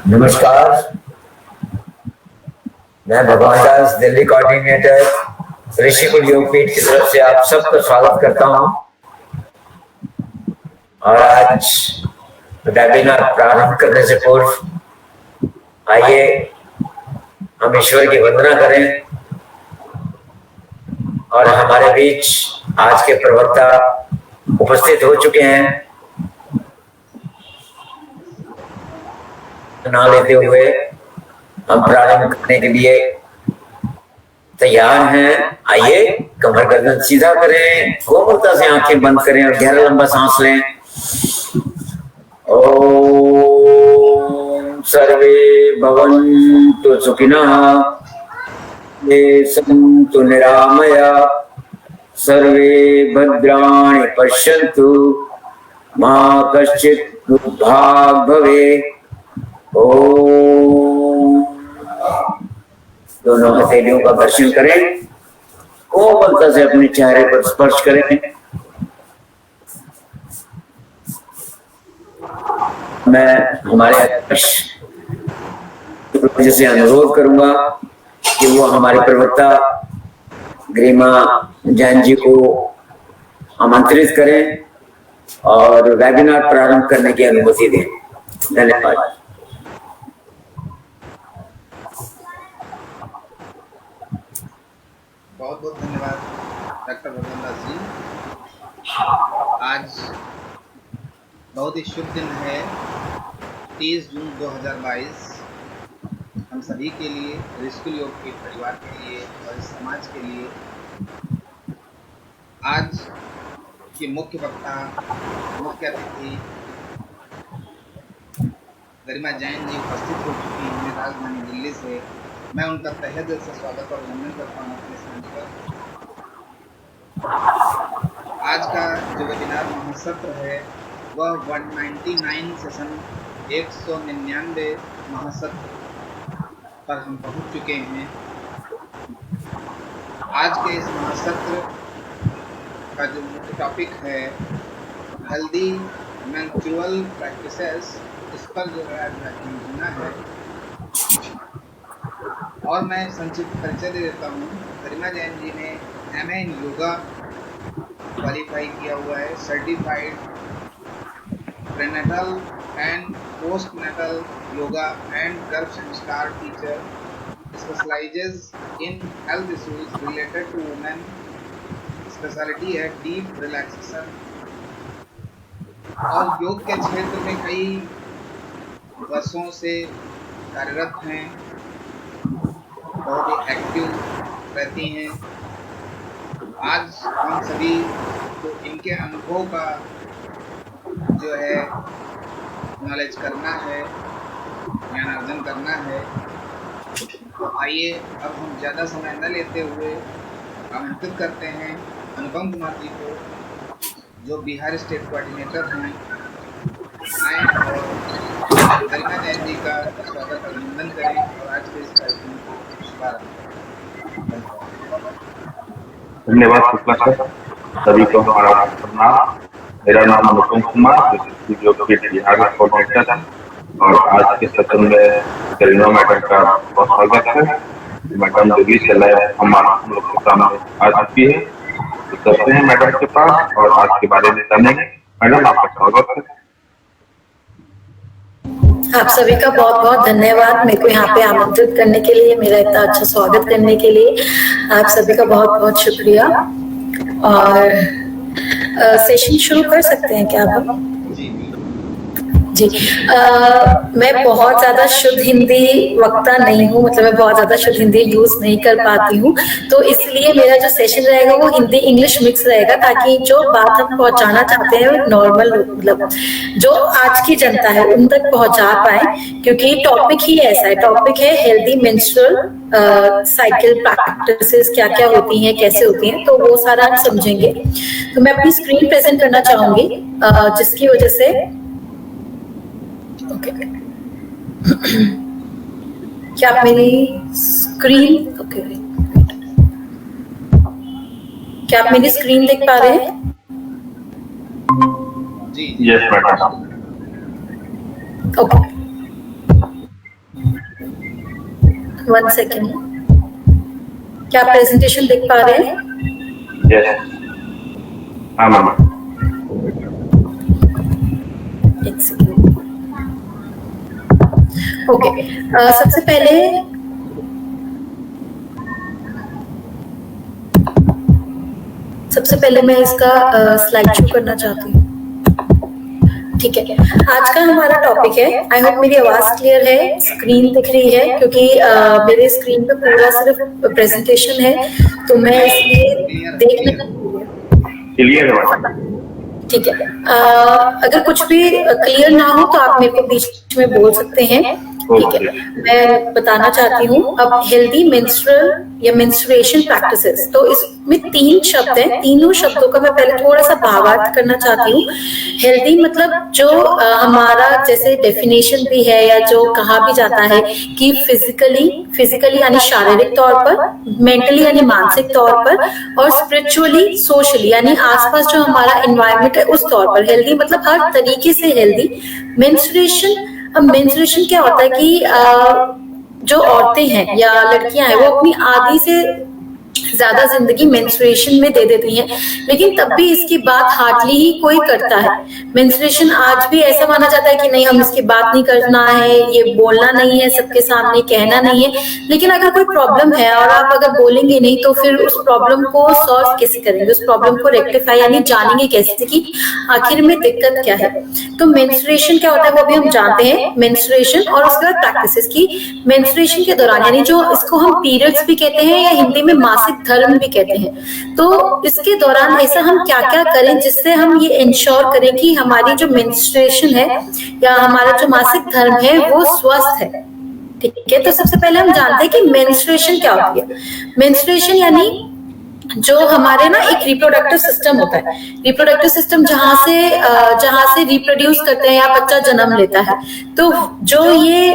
नमस्कार, मैं भगवान दास, दिल्ली कोऑर्डिनेटर ऋषिकुल योगपीठ की तरफ से आप सबका स्वागत करता हूं। और आज वेबिनार प्रारंभ करने से पूर्व आइए हम ईश्वर की वंदना करें और हमारे बीच आज के प्रवक्ता उपस्थित हो चुके हैं। नाम लेते हुए हम प्रारंभ करने के लिए तैयार हैं। आइए कमर गर्दन सीधा करें, कोमलता से आंखें बंद करें और गहरा लंबा सांस लें। ओम सर्वे भवन्तु सुखिनः, ये सन्तु निरामया, सर्वे भद्राणि पश्यन्तु, मा कश्चित् दुर्भाग् भवेत्। ओम। दोनों हथेलियों का दर्शन करें, कोमलता से अपने चेहरे पर स्पर्श करें। मैं हमारे अध्यक्ष से अनुरोध करूंगा कि वो हमारे प्रवक्ता गरिमा जैन जी को आमंत्रित करें और वेबिनार प्रारंभ करने की अनुमति दें। धन्यवाद। बहुत बहुत धन्यवाद डॉक्टर भगवान दास जी। आज बहुत ही शुभ दिन है, 30 जून 2022। हम सभी के लिए, ऋषिकुल योगपीठ परिवार के लिए और इस समाज के लिए आज के मुख्य वक्ता, मुख्य अतिथि गरिमा जैन जी उपस्थित हो चुकी हैं राजधानी दिल्ली से। मैं उनका तहे दिल से स्वागत और वंदन करता हूँ अपने मंच पर। आज का जो वेबिनार महासत्र है वह 199 सेशन 199 महासत्र पर हम पहुँच चुके हैं। आज के इस महासत्र का जो मुख्य टॉपिक है हेल्दी मेंस्ट्रुअल प्रैक्टिसेस, इस पर जो है सुना है। और मैं संक्षिप्त परिचय दे देता हूँ। गरिमा जैन जी ने MA इन योगा क्वालिफाई किया हुआ है, certified prenatal and postnatal yoga and garbh sanskar teacher, specializes in health issues related to women, speciality है डीप रिलैक्सेशन। और योग के क्षेत्र में कई वर्षों से कार्यरत हैं, बहुत ही एक्टिव रहती हैं। आज हम सभी को इनके अनुभव का जो है नॉलेज करना है, ज्ञान अर्जन करना है। तो आइए अब हम ज़्यादा समय न लेते हुए आमंत्रित करते हैं अनुपम कुमार जी को, जो बिहार स्टेट कोऑर्डिनेटर हैं। आए और गरिमा जैन जी का स्वागत अभिनंदन करें और आज के इस कार्यक्रम को धन्यवाद शुक्ला सर। सभी को हमारा प्रणाम। मेरा नाम अनुपम कुमार, योगपीठ बिहार का कोऑर्डिनेटर है और आज के सत्र में गरिमा मैडम का बहुत स्वागत है। मैडम दिल्ली से हम लोग के सामने आ चुकी है, तो चलते हैं मैडम के पास और आज के बारे में जानेंगे। मैडम आपका स्वागत है। आप सभी का बहुत बहुत धन्यवाद मेरे को यहाँ पे आमंत्रित करने के लिए, मेरा इतना अच्छा स्वागत करने के लिए आप सभी का बहुत बहुत शुक्रिया। और सेशन शुरू कर सकते हैं क्या आप? जी। मैं बहुत ज्यादा शुद्ध हिंदी वक्ता नहीं हूँ, मतलब मैं बहुत ज्यादा शुद्ध हिंदी यूज नहीं कर पाती हूँ, तो इसलिए मेरा जो सेशन रहेगा वो हिंदी इंग्लिश मिक्स रहेगा, ताकि जो बात हम पहुंचाना चाहते हैं नॉर्मल, मतलब जो आज की जनता है उन तक पहुंचा पाए, क्योंकि टॉपिक ही ऐसा है। टॉपिक है हेल्दी मेंस्ट्रुअल साइकिल प्रैक्टिसेस, क्या क्या होती हैं, कैसे होती हैं, तो वो सारा हम समझेंगे। तो मैं अपनी स्क्रीन प्रेजेंट करना चाहूंगी, जिसकी वजह से क्या आप मेरी स्क्रीन क्या आप मेरी स्क्रीन देख पा रहे हैं? Yes madam. Okay, 1 second. क्या आप प्रेजेंटेशन देख पा रहे हैं? यस, हाँ मैम। एक सेकेंड। ओके, सबसे पहले मैं इसका स्लाइड शो करना चाहती हूँ। ठीक है, आज का हमारा टॉपिक है, आई होप मेरी आवाज क्लियर है, स्क्रीन दिख रही है, क्योंकि मेरे स्क्रीन पे पूरा सिर्फ प्रेजेंटेशन है, तो मैं इसलिए देखना क्लियर है। ठीक है। अगर कुछ भी क्लियर ना हो तो आप मेरे को बीच में बोल सकते हैं। ठीक है, मैं बताना चाहती हूँ अब हेल्दी मेंस्ट्रुअल या मेंस्ट्रुएशन प्रैक्टिसेस। तो इसमें 3 शब्द हैं, तीनों शब्दों का मैं पहले थोड़ा सा भावार्थ करना चाहती हूँ। हेल्दी मतलब जो हमारा जैसे डेफिनेशन भी है या जो कहा भी जाता है कि फिजिकली यानी शारीरिक तौर पर, मेंटली यानी मानसिक तौर पर, और स्पिरिचुअली सोशली यानी आसपास जो हमारा एनवायरनमेंट है उस तौर पर हेल्दी, मतलब हर तरीके से हेल्दी। मेंस्ट्रुएशन क्या होता है कि जो औरतें हैं या लड़कियां हैं वो अपनी आधी से ज्यादा जिंदगी मेंस्ट्रुएशन में दे देती हैं, लेकिन तब भी इसकी बात हार्डली ही कोई करता है। मेंस्ट्रुएशन आज भी ऐसा माना जाता है कि नहीं, हम इसकी बात नहीं करना है, ये बोलना नहीं है, सबके सामने कहना नहीं है। लेकिन अगर कोई प्रॉब्लम है और आप अगर बोलेंगे नहीं तो फिर उस प्रॉब्लम को सॉल्व कैसे करेंगे, उस प्रॉब्लम को रेक्टिफाई यानी जानेंगे कैसे कि आखिर में दिक्कत क्या है। तो मेंस्ट्रुएशन क्या होता है वो भी हम जानते हैं, मेंस्ट्रुएशन और उसके बाद प्रैक्टिसेस की। मेंस्ट्रुएशन के दौरान यानी जो इसको हम पीरियड्स भी कहते हैं या हिंदी में मासिक धर्म भी कहते हैं, तो इसके दौरान ऐसा हम क्या क्या करें जिससे हम ये इंश्योर करें कि हमारी जो मेंस्ट्रुएशन है या हमारा जो मासिक धर्म है वो स्वस्थ है। ठीक है, तो सबसे पहले हम जानते हैं कि मेंस्ट्रुएशन क्या होती है। मेंस्ट्रुएशन यानी जो हमारे ना एक रिप्रोडक्टिव सिस्टम होता है, रिप्रोडक्टिव सिस्टम जहां से रिप्रोड्यूस करते हैं या बच्चा जन्म लेता है। तो जो ये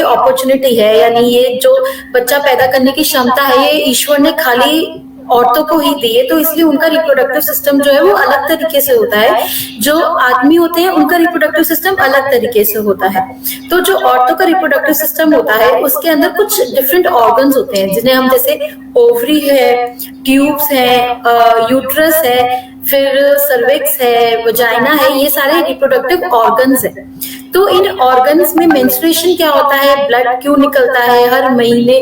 अपॉर्चुनिटी है यानी ये जो बच्चा पैदा करने की क्षमता है ये ईश्वर ने खाली औरतों को ही दी है, तो इसलिए उनका रिप्रोडक्टिव सिस्टम जो है वो अलग तरीके से होता है। जो आदमी होते हैं उनका रिप्रोडक्टिव सिस्टम अलग तरीके से होता है। तो जो औरतों का रिप्रोडक्टिव सिस्टम होता है उसके अंदर कुछ डिफरेंट ऑर्गन्स होते हैं जिन्हें हम जैसे ओवरी है, ट्यूब्स है, यूट्रस है, फिर सर्विक्स है, वजाइना है, ये सारे रिप्रोडक्टिव ऑर्गन्स है। तो इन ऑर्गन्स में मेंस्ट्रुएशन क्या होता है, ब्लड क्यों निकलता है, हर महीने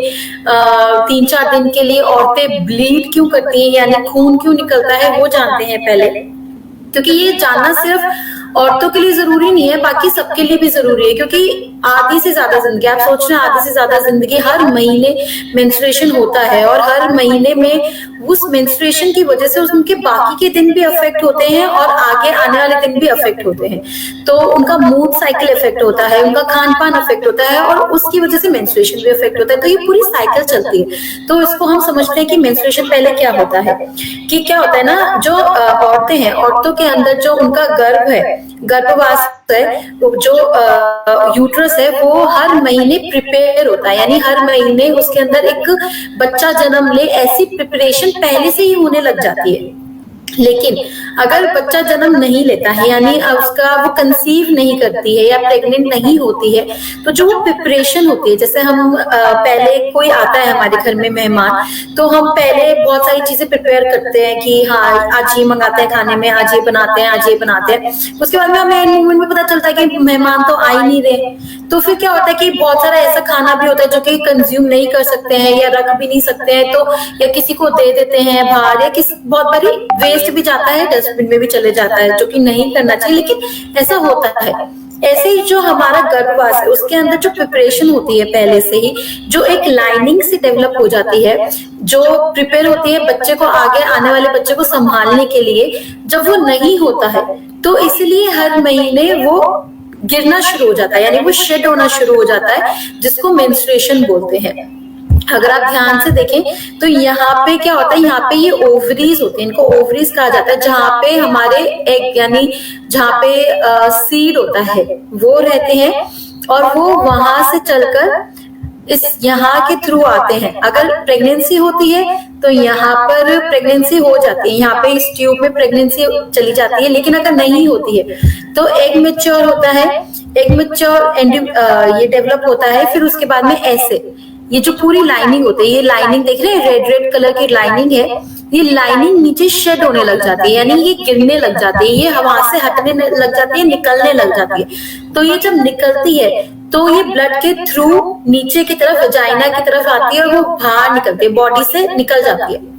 3-4 दिन के लिए औरतें ब्लीड क्यों करती हैं यानी खून क्यों निकलता है वो जानते हैं पहले, क्योंकि ये जानना सिर्फ औरतों के लिए जरूरी नहीं है, बाकी सबके लिए भी जरूरी है। क्योंकि आधी से ज्यादा जिंदगी, आप सोच रहे हैं आधी से ज्यादा जिंदगी हर महीने मेंस्ट्रुएशन होता है और हर महीने में उस मेंस्ट्रुएशन की वजह से उनके बाकी के दिन भी अफेक्ट होते हैं और आगे आने वाले दिन भी अफेक्ट होते हैं। तो उनका मूड साइकिल इफेक्ट होता है, उनका खान पान अफेक्ट होता है और उसकी वजह से मेंस्ट्रुएशन भी अफेक्ट होता है। तो ये पूरी साइकिल चलती है। तो इसको हम समझते हैं कि मेंस्ट्रुएशन पहले क्या होता है, कि क्या होता है ना, जो औरतें हैं, औरतों के अंदर जो उनका गर्भ है, गर्भवास है, जो यूट्रस है वो हर महीने प्रिपेयर होता है, यानी हर महीने उसके अंदर एक बच्चा जन्म ले ऐसी प्रिपरेशन पहले से ही होने लग जाती है। लेकिन अगर बच्चा जन्म नहीं लेता है यानी उसका वो कंसीव नहीं करती है या प्रेग्नेंट नहीं होती है, तो जो वो प्रिपरेशन होती है, जैसे हम पहले कोई आता है हमारे घर में मेहमान, तो हम पहले बहुत सारी चीजें प्रिपेयर करते हैं कि हाँ आज ये मंगाते हैं खाने में, आज ये बनाते हैं, आज ये बनाते हैं। उसके बाद में हमें एंड मोमेंट में पता चलता है कि मेहमान तो आ ही नहीं रहे। तो फिर क्या होता है कि बहुत सारा ऐसा खाना भी होता है जो कि कंज्यूम नहीं कर सकते हैं या रख भी नहीं सकते हैं, तो या किसी को दे देते हैं बाहर, या किसी बहुत बारी वेस्ट भी जाता है, डस्टबिन में भी चले जाता है, जो कि नहीं करना चाहिए, लेकिन ऐसा होता है। ऐसे ही जो हमारा गर्भवास है उसके अंदर जो प्रिपरेशन होती है पहले से ही, जो एक लाइनिंग से डेवलप हो जाती है, जो प्रिपेयर होती है बच्चे को, आगे आने वाले बच्चे को संभालने के लिए, जब वो नहीं होता है तो इसलिए हर महीने वो गिरना शुरू हो जाता है, यानी वो शेड होना शुरू हो जाता है, जिसको मेंस्ट्रुएशन बोलते हैं। अगर आप ध्यान से देखें तो यहाँ पे क्या होता है, यहाँ पे ये ओवरीज होते हैं, इनको ओवरीज कहा जाता है, जहाँ पे हमारे एग यानी जहाँ पे सीड होता है वो रहते हैं और वो वहां से चलकर इस यहाँ के थ्रू आते हैं। अगर प्रेगनेंसी होती है तो यहाँ पर प्रेगनेंसी हो जाती है, यहाँ पे इस ट्यूब में प्रेगनेंसी चली जाती है। लेकिन अगर नहीं होती है तो एग मैच्योर होता है, इमेच्योर ये डेवलप होता है, फिर उसके बाद में ऐसे ये जो पूरी लाइनिंग होती है, ये लाइनिंग देख रहे हैं, रेड रेड कलर की लाइनिंग है, ये लाइनिंग नीचे शेड होने लग जाती है, यानी ये गिरने लग जाती है, ये हवा से हटने लग जाती है, निकलने लग जाती है। तो ये जब निकलती है तो ये ब्लड के थ्रू नीचे की तरफ वजाइना की तरफ आती है और वो बाहर निकलती है, बॉडी से निकल जाती है।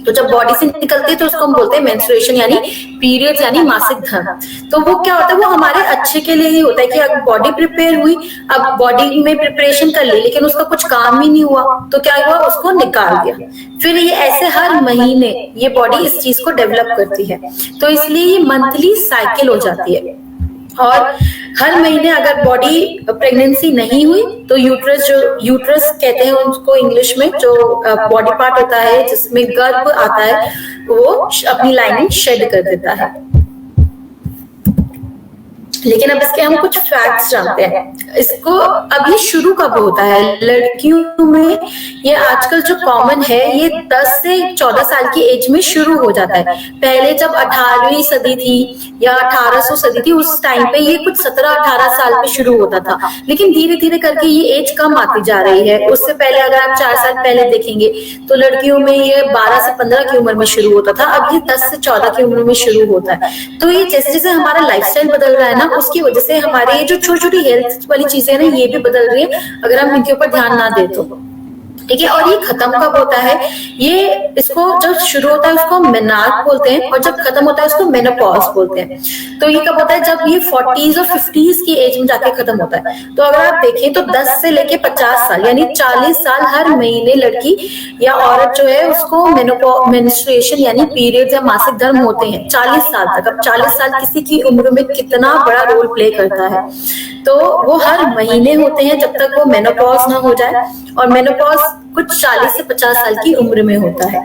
तो जब बॉडी से निकलती है तो उसको हम बोलते हैं मेंस्ट्रुएशन यानी पीरियड्स यानी मासिक धर्म। तो वो क्या होता है, वो हमारे अच्छे के लिए ही होता है कि अब बॉडी प्रिपेयर हुई, अब बॉडी में प्रिपरेशन कर ली, लेकिन उसका कुछ काम ही नहीं हुआ, तो क्या हुआ, उसको निकाल दिया। फिर ये ऐसे हर महीने ये बॉडी इस चीज को डेवलप करती है, तो इसलिए ये मंथली साइकिल हो जाती है। और हर महीने अगर बॉडी प्रेगनेंसी नहीं हुई तो यूट्रस कहते हैं उसको इंग्लिश में, जो बॉडी पार्ट होता है जिसमें गर्भ आता है, वो अपनी लाइनिंग शेड कर देता है। लेकिन अब इसके हम कुछ फैक्ट्स जानते हैं। इसको अब ये शुरू कब होता है लड़कियों में, ये आजकल जो कॉमन है ये 10 से 14 साल की एज में शुरू हो जाता है। पहले जब 18वीं सदी थी या 1800 सदी थी, उस टाइम पे ये कुछ 17-18 साल पे शुरू होता था, लेकिन धीरे धीरे करके ये एज कम आती जा रही है। उससे पहले अगर आप 4 साल पहले देखेंगे तो लड़कियों में ये 12 से 15 की उम्र में शुरू होता था, अब ये 10 से 14 की उम्र में शुरू होता है। तो ये जैसे जैसे हमारा लाइफस्टाइल बदल रहा है ना, उसकी वजह से हमारे ये जो छोटी छोटी हेल्थ वाली चीजें ना, ये भी बदल रही है अगर हम इनके ऊपर ध्यान ना दें तो। ठीक है, और ये खत्म कब होता है, ये इसको जब शुरू होता है उसको मेनार्क बोलते हैं, और जब खत्म होता है उसको मेनोपॉज बोलते हैं। तो ये कब होता है, जब ये 40s और 50s की एज में जाके खत्म होता है। तो अगर आप देखें तो 10 से लेके 50 साल यानी 40 साल हर महीने लड़की या औरत जो है उसको मेंस्ट्रुएशन यानी पीरियड्स या मासिक धर्म होते हैं 40 साल तक। अब 40 साल किसी की उम्र में कितना बड़ा रोल प्ले करता है, तो वो हर महीने होते हैं जब तक वो मेनोपॉज ना हो जाए, और मेनोपॉज कुछ 40 से 50 साल की उम्र में होता है।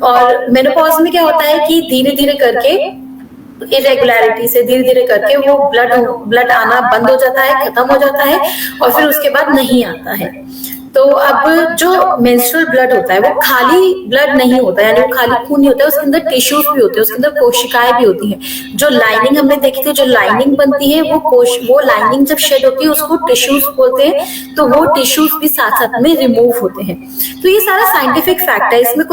और मेनोपॉज में क्या होता है कि धीरे धीरे करके इरेगुलरिटी से धीरे धीरे करके वो ब्लड आना बंद हो जाता है, खत्म हो जाता है, और फिर उसके बाद नहीं आता है। तो अब जो मेंस्ट्रुअल ब्लड होता है वो खाली ब्लड नहीं होता, यानी वो खाली खून नहीं होता है, उसके अंदर टिश्यूज भी होते हैं, उसके अंदर कोशिकाएं भी होती हैं। जो लाइनिंग हमने देखी थी, जो लाइनिंग बनती है वो लाइनिंग जब शेड होती है उसको टिश्यूज बोलते हैं, तो वो टिश्यूज भी साथ साथ में रिमूव होते हैं। तो ये सारा साइंटिफिक फैक्ट है, इसमें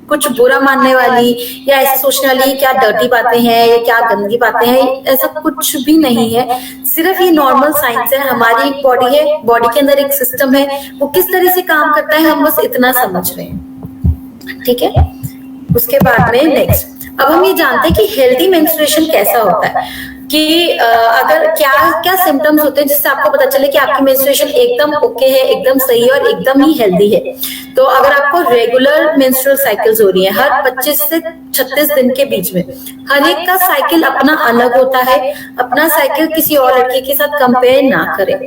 कुछ बुरा मानने वाली या ऐसे सोचने वाली क्या डर्टी बातें हैं या क्या गंदगी बातें हैं, ऐसा कुछ भी नहीं है। सिर्फ ये नॉर्मल साइंस है, हमारी एक बॉडी है, बॉडी के अंदर एक सिस्टम है, वो किस तरह से काम करता है हम बस इतना समझ रहे हैं। ठीक है, उसके बाद में नेक्स्ट अब हम ये जानते हैं कि हेल्दी मेंस्ट्रुएशन कैसा होता है, कि अगर क्या क्या सिम्टम्स होते हैं जिससे आपको पता चले कि आपकी मेंस्ट्रुएशन एकदम ओके है, एकदम सही है और एकदम ही हेल्दी है। तो अगर आपको रेगुलर मेंस्ट्रुअल साइकिल्स हो रही है हर 25 से 36 दिन के बीच में, हर एक का साइकिल अपना अलग होता है, अपना साइकिल किसी और लड़के के साथ कंपेयर ना करें।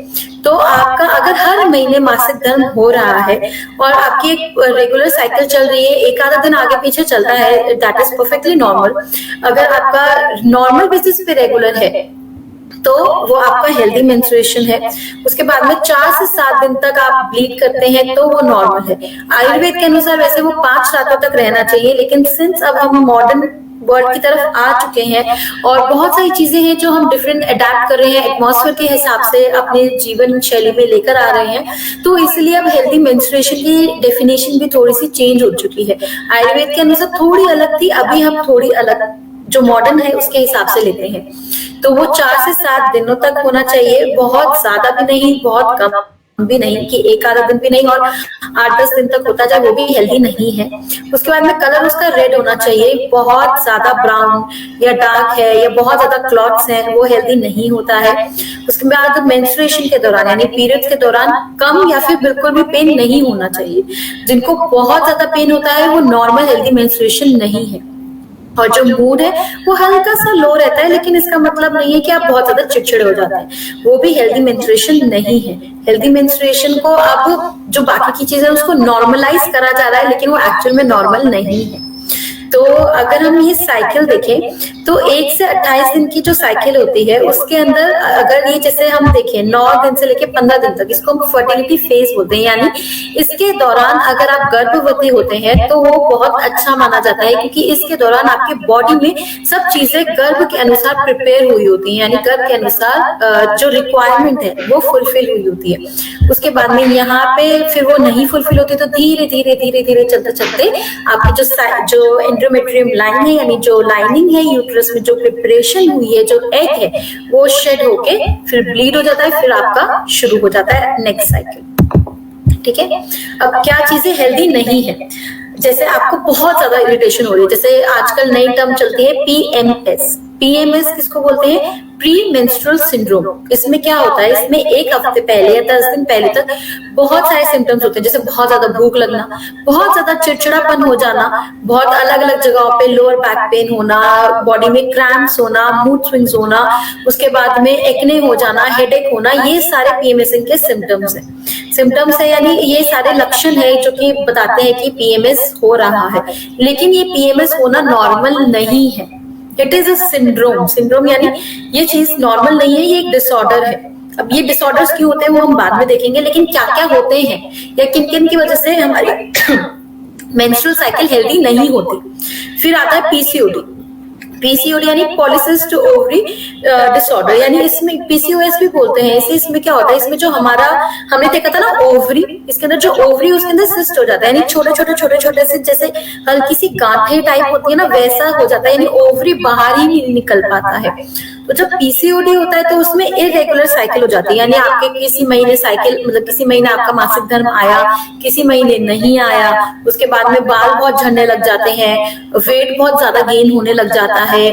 तो आपका अगर हर महीने मासिक धर्म हो रहा है और आपकी एक रेगुलर साइकिल चल रही है, एक आधा दिन आगे पीछे चलता है, दैट इज परफेक्टली नॉर्मल। अगर आपका नॉर्मल बेसिस पे रेगुलर है तो वो आपका हेल्दी मेंस्ट्रुएशन है। उसके बाद में 4 से 7 दिन तक आप ब्लीड करते हैं तो वो नॉर्मल है। आयुर्वेद के अनुसार वैसे वो 5 रातों तक रहना चाहिए, लेकिन सिंस अब हम मॉडर्न वर्ल्ड की तरफ आ चुके हैं और बहुत सारी चीजें हैं जो हम डिफरेंट अडेप्ट कर रहे हैं, एटमॉस्फेयर के हिसाब से अपने जीवन शैली में लेकर आ रहे हैं, तो इसलिए अब हेल्दी मेंस्ट्रुएशन की डेफिनेशन भी थोड़ी सी चेंज हो चुकी है। आयुर्वेद के अनुसार थोड़ी अलग थी, अभी हम थोड़ी अलग जो मॉडर्न है उसके हिसाब से लेते हैं। तो वो 4 से 7 दिनों तक होना चाहिए, बहुत ज्यादा भी नहीं बहुत कम भी नहीं कि एक आधा दिन भी नहीं, और 8-10 दिन तक होता जाए वो भी हेल्दी नहीं है। उसके बाद में कलर उसका रेड होना चाहिए, बहुत ज्यादा ब्राउन या डार्क है या बहुत ज्यादा क्लॉट्स हैं वो हेल्दी नहीं होता है। उसके बाद मेंस्ट्रुएशन के दौरान यानी पीरियड्स के दौरान कम या फिर बिल्कुल भी पेन नहीं होना चाहिए। जिनको बहुत ज्यादा पेन होता है वो नॉर्मल हेल्दी मेंस्ट्रुएशन नहीं है। और जो मूड है वो हल्का सा लो रहता है, लेकिन इसका मतलब नहीं है कि आप बहुत ज्यादा चिड़चिड़े हो जाते हैं, वो भी हेल्दी मेंस्ट्रुएशन नहीं है। हेल्दी मेंस्ट्रुएशन को अब जो बाकी की चीजें उसको नॉर्मलाइज करा जा रहा है, लेकिन वो एक्चुअल में नॉर्मल नहीं है। तो अगर हम ये साइकिल देखें तो 1 से 28 दिन की जो साइकिल होती है उसके अंदर अगर ये जैसे हम देखें 9 दिन से लेके 15 दिन तक, इसको हम फर्टिलिटी फेज बोलते हैं, यानी इसके दौरान अगर आप गर्भवती होते हैं तो वो बहुत अच्छा माना जाता है, क्योंकि इसके दौरान आपके बॉडी में सब चीजें गर्भ के अनुसार प्रिपेयर हुई होती हैं, यानी गर्भ के अनुसार जो रिक्वायरमेंट है वो फुलफिल हुई होती है। उसके बाद में यहाँ पे फिर वो नहीं फुलफिल होती तो धीरे धीरे धीरे धीरे चलते चलते आपकी जो एंडोमेट्रियम लाइन है, यानी जो लाइनिंग है यूट्रस में, जो प्रिपरेशन हुई है, जो एग है, वो शेड होके फिर ब्लीड हो जाता है, फिर आपका शुरू हो जाता है नेक्स्ट साइकिल। ठीक है, अब क्या चीजें हेल्दी नहीं है, जैसे आपको बहुत ज्यादा इरिटेशन हो रही है, जैसे आजकल नई टर्म चलती है पीएमएस। पीएमएस किसको बोलते हैं? Pre menstrual syndrome. इसमें क्या होता है, इसमें 1 हफ्ते पहले या 10 दिन पहले तक बहुत सारे सिम्टम्स होते हैं, जैसे बहुत ज्यादा भूख लगना, बहुत ज्यादा चिड़चिड़ापन हो जाना, बहुत अलग अलग जगहों पे लोअर बैक पेन होना, बॉडी में क्रैम्प्स होना, मूड स्विंग्स होना, उसके बाद में एक्ने हो जाना, हेडेक होना, ये सारे पीएमएस के सिम्टम्स है, यानी ये सारे लक्षण है जो कि बताते हैं कि पीएमएस हो रहा है। लेकिन ये पीएमएस होना नॉर्मल नहीं है, इट इज अ सिंड्रोम, यानी ये चीज नॉर्मल नहीं है, ये एक डिसऑर्डर है। अब ये डिसऑर्डर्स क्यों होते हैं वो हम बाद में देखेंगे, लेकिन क्या क्या होते हैं या किन किन की वजह से हमारी मेंस्ट्रुअल साइकिल हेल्दी नहीं होती। फिर आता है पीसीओडी यानी पॉलिसिस्टिक ओवरी डिसऑर्डर, यानी इसमें पीसीओएस भी बोलते हैं इसे। इसमें क्या होता है, इसमें जो हमने देखा था ना ओवरी, इसके अंदर जो ओवरी उसके अंदर सिस्ट हो जाता है, यानी छोटे से जैसे हल्की सी गांठें टाइप होती है ना, वैसा हो जाता है, यानी ओवरी बाहर ही नहीं निकल पाता है। तो जब पीसीओडी होता है तो उसमें इरेगुलर साइकिल हो जाती है, यानी आपके किसी महीने साइकिल, मतलब किसी महीने आपका मासिक धर्म आया, किसी महीने नहीं आया, उसके बाद में बाल बहुत झड़ने लग जाते हैं, वेट बहुत ज्यादा गेन होने लग जाता है,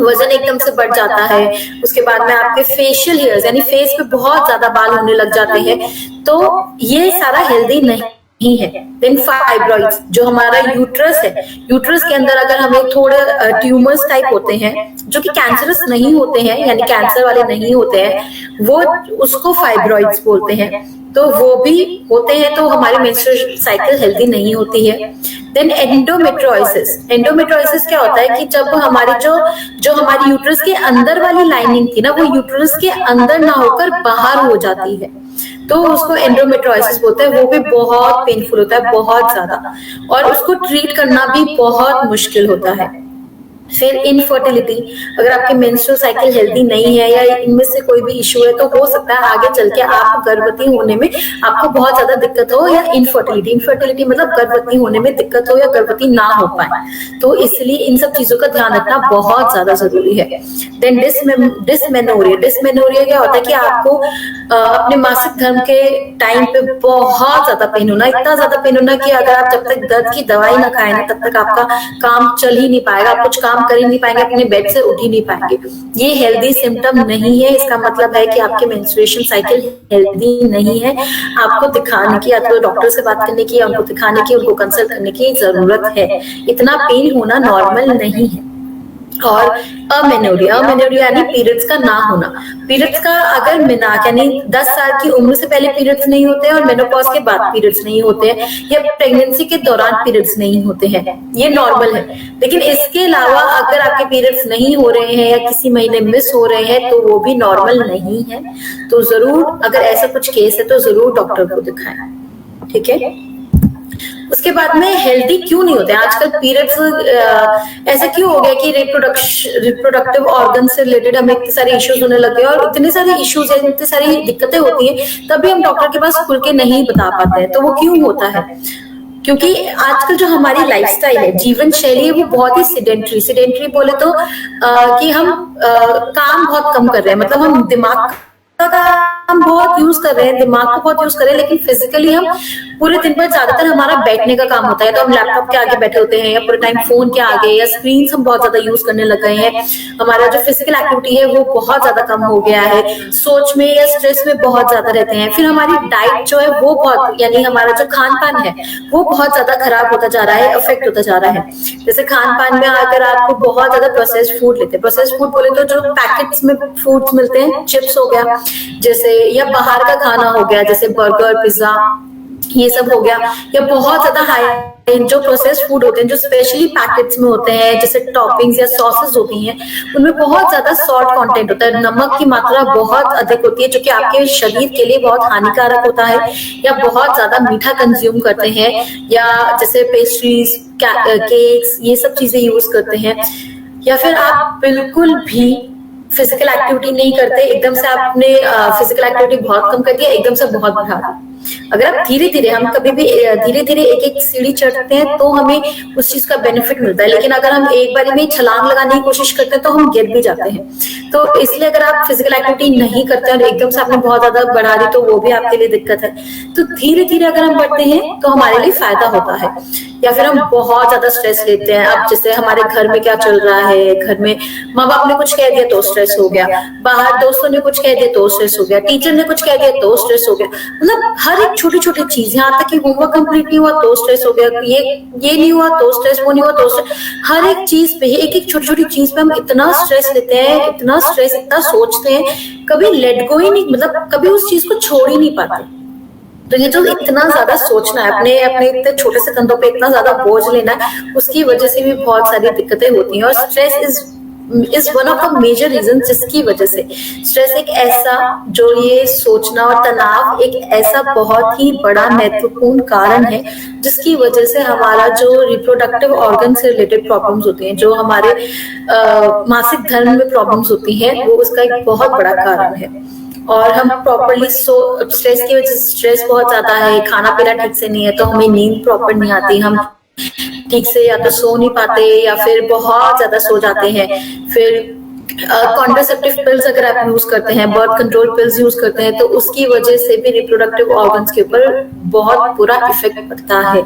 वजन एकदम से बढ़ जाता है, उसके बाद में आपके फेशियल हेयर्स यानी फेस पे बहुत ज्यादा बाल होने लग जाते हैं, तो ये सारा हेल्दी नहीं है। देन फाइब्रॉइड्स, जो हमारा यूट्रस है, यूट्रस के अंदर अगर हमें थोड़े ट्यूमर्स टाइप होते हैं जो कि कैंसरस नहीं होते हैं, यानी कैंसर वाले नहीं होते हैं, वो उसको फाइब्रॉइड्स बोलते हैं, तो वो भी होते हैं, तो हमारी मेंस्ट्रुअल साइकिल हेल्दी नहीं होती है। देन एंडोमेट्रोसिस क्या होता है कि जब हमारी जो हमारी यूट्रस के अंदर वाली लाइनिंग थी ना, वो यूट्रस के अंदर ना होकर बाहर हो जाती है, तो उसको एंडोमेट्रोसिस बोलते हैं। वो भी बहुत पेनफुल होता है, बहुत ज्यादा, और उसको ट्रीट करना भी बहुत मुश्किल होता है। फिर इनफर्टिलिटी, अगर आपकी मेंस्ट्रुअल साइकिल हेल्दी नहीं है या इनमें से कोई भी इशू है तो हो सकता है आगे चल के आप गर्भवती होने में आपको बहुत ज्यादा दिक्कत हो, या इनफर्टिलिटी मतलब गर्भवती होने में दिक्कत हो या गर्भवती ना हो पाए, तो इसलिए इन सब चीजों का ध्यान रखना बहुत ज्यादा जरूरी है। देन डिसमेनोरिया क्या होता है कि आपको अपने मासिक धर्म के टाइम पे बहुत ज्यादा पेन होना, इतना ज्यादा पेन होना कि अगर आप जब तक दर्द की दवाई ना खाए ना तब तक आपका काम चल ही नहीं पाएगा, आप कुछ काम कर ही नहीं पाएंगे, अपने बेड से उठ ही नहीं पाएंगे। ये हेल्दी सिम्टम नहीं है, इसका मतलब है कि आपके मेंस्ट्रुएशन साइकिल हेल्दी नहीं है। आपको दिखाने की, या तो डॉक्टर से बात करने की, या उनको दिखाने की, उनको कंसल्ट करने की जरूरत है। इतना पेन होना नॉर्मल नहीं है। और अमेनोरिया यानी पीरियड्स का ना होना। पीरियड्स का अगर मिनाक यानी 10 साल की उम्र से पहले पीरियड्स नहीं होते हैं और मेनोपॉज के बाद पीरियड्स नहीं होते हैं, या प्रेगनेंसी के दौरान पीरियड्स नहीं होते हैं, ये नॉर्मल है। लेकिन इसके अलावा अगर आपके पीरियड्स नहीं हो रहे हैं या किसी महीने मिस हो रहे हैं तो वो भी नॉर्मल नहीं है। तो जरूर अगर ऐसा कुछ केस है तो जरूर डॉक्टर को दिखाएं, ठीक है। उसके बाद में हेल्दी क्यों नहीं होते आजकल पीरियड्स, ऐसा क्यों हो गया कि रिप्रोडक्टिव ऑर्गन से रिलेटेड हमें इतने सारे इश्यूज होने लगे और इतने सारे इश्यूज है, इतनी सारी दिक्कतें होती हैं, तभी हम डॉक्टर के पास खुल के नहीं बता पाते हैं। तो वो क्यों होता है? क्योंकि आजकल जो हमारी लाइफस्टाइल है, जीवन शैली है, वो बहुत ही सीडेंट्री बोले तो कि हम काम बहुत कम कर रहे हैं, मतलब हम दिमाग हम बहुत यूज कर रहे हैं, दिमाग को बहुत यूज कर रहे हैं, लेकिन फिजिकली हम पूरे दिन पर ज्यादातर हमारा बैठने का काम होता है, तो हम लैपटॉप के आगे बैठे होते हैं या पूरे टाइम फोन के आगे, या स्क्रीन हम बहुत ज्यादा यूज करने लग गए हैं। हमारा जो फिजिकल एक्टिविटी है वो बहुत ज्यादा कम हो गया है, सोच में या स्ट्रेस में बहुत ज्यादा रहते हैं। फिर हमारी डाइट जो है वो बहुत, यानी हमारा जो खान पान है वो बहुत ज्यादा खराब होता जा रहा है, अफेक्ट होता जा रहा है। जैसे खान पान में अगर आपको बहुत ज्यादा प्रोसेस्ड फूड लेते हैं, प्रोसेस्ड फूड बोले तो जो पैकेट्स में फूड्स मिलते हैं, चिप्स हो गया जैसे, या बाहर का खाना हो गया जैसे बर्गर, पिज्जा, ये सब हो गया, या बहुत ज्यादा हाई जो प्रोसेस्ड फूड होते हैं, जो स्पेशली पैकेट्स में होते हैं, जैसे टॉपिंग्स या सॉसेस होती हैं, उनमें बहुत ज्यादा सॉल्ट कंटेंट होता है, नमक की मात्रा बहुत अधिक होती है, जो कि आपके शरीर के लिए बहुत हानिकारक होता है। या बहुत ज्यादा मीठा कंज्यूम करते हैं, या जैसे पेस्ट्रीज, केक्स, ये सब चीजें यूज करते हैं। या फिर आप बिल्कुल भी फिजिकल एक्टिविटी नहीं करते, एकदम से आपने फिजिकल एक्टिविटी बहुत कम कर दिया, एकदम से बहुत बढ़ा दिया। अगर आप धीरे धीरे, हम कभी भी धीरे धीरे एक एक सीढ़ी चढ़ते हैं तो हमें उस चीज का बेनिफिट मिलता है, लेकिन अगर हम एक बारी में छलांग लगाने की कोशिश करते हैं तो हम गिर भी जाते हैं। तो इसलिए अगर आप फिजिकल एक्टिविटी नहीं करते और एकदम से आपने बहुत ज्यादा बढ़ा दी तो वो भी आपके लिए दिक्कत है। तो धीरे धीरे अगर हम बढ़ते हैं तो हमारे लिए फायदा होता है। या फिर हम बहुत ज्यादा स्ट्रेस लेते हैं, अब जैसे हमारे घर में क्या चल रहा है, घर में माँ बाप ने कुछ कह दिया तो स्ट्रेस हो गया, बाहर दोस्तों ने कुछ कह दिया तो स्ट्रेस हो गया, टीचर ने कुछ कह दिया तो स्ट्रेस हो गया, मतलब हर एक छोटी छोटी चीज, यहाँ तक कि होमवर्क कंप्लीट नहीं हुआ तो स्ट्रेस हो गया, ये नहीं हुआ तो स्ट्रेस, वो नहीं हुआ तो स्ट्रेस। हर एक चीज पे, एक एक छोटी छोटी चीज पे हम इतना स्ट्रेस लेते हैं, इतना स्ट्रेस, इतना सोचते हैं, कभी लेट गो ही नहीं, मतलब कभी उस चीज को छोड़ ही नहीं पाते। तो ये जो इतना ज्यादा सोचना है, अपने अपने इतने छोटे से कंधों पे इतना ज्यादा बोझ लेना है, उसकी वजह से भी बहुत सारी दिक्कतें होती हैं। और stress is one of the major reason, जिसकी वजह से स्ट्रेस एक ऐसा, जो ये सोचना और तनाव एक ऐसा बहुत ही बड़ा महत्वपूर्ण कारण है, जिसकी वजह से हमारा जो रिप्रोडक्टिव ऑर्गन से रिलेटेड प्रॉब्लम्स होती हैं, जो हमारे मासिक धर्म में प्रॉब्लम्स होती हैं, वो उसका एक बहुत बड़ा कारण है। और हम प्रॉपरली स्ट्रेस की वजह से, स्ट्रेस बहुत ज्यादा है, खाना पीना ठीक से नहीं है तो हमें नींद प्रॉपर नहीं आती, हम ठीक से या तो सो नहीं पाते या फिर बहुत ज्यादा सो जाते हैं। फिर कॉन्ट्रासेप्टिव पिल्स अगर आप यूज करते हैं, बर्थ कंट्रोल पिल्स यूज करते हैं, तो उसकी वजह से भी रिप्रोडक्टिव ऑर्गन्स के ऊपर बहुत बुरा इफेक्ट पड़ता है।